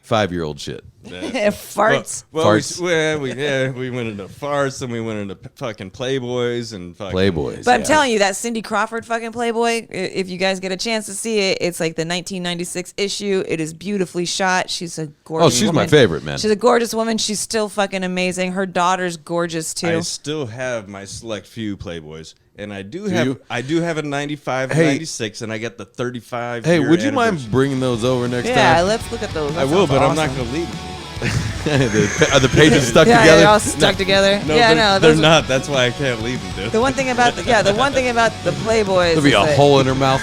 5-year-old shit. Farts. Well, Farts. we went into farts and we went into fucking Playboys and fucking Playboys. But I'm yeah. telling you, that Cindy Crawford fucking Playboy, if you guys get a chance to see it, it's like the 1996 issue. It is beautifully shot. She's a gorgeous she's my woman. favorite, man. She's a gorgeous woman. She's still fucking amazing. Her daughter's gorgeous, too. I still have my select few Playboys, and I do you? have a 95 and Hey. 96, and I got the 35. Hey, year would you mind anniversary. bringing those over next yeah, time? let's look at those. I That will, sounds but I'm not awesome. gonna leave them. Are the pages stuck Yeah, together? they're all stuck together. No, yeah, they're, no, they're those- not. That's why I can't leave them, dude. The one thing about the Playboys. There'll be is a that- hole in her mouth.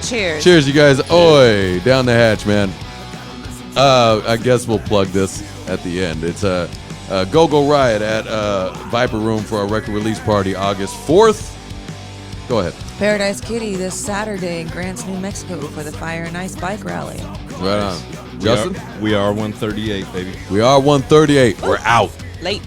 Cheers. Cheers, you guys. Oi, down the hatch, man. I guess we'll plug this at the end. It's a Go Riot at Viper Room for our record release party, August 4th. Go ahead. Paradise Kitty this Saturday in Grants, New Mexico for the Fire and Ice Bike Rally. Right on. Justin? We are 138, baby. We are 138. We're out. Late.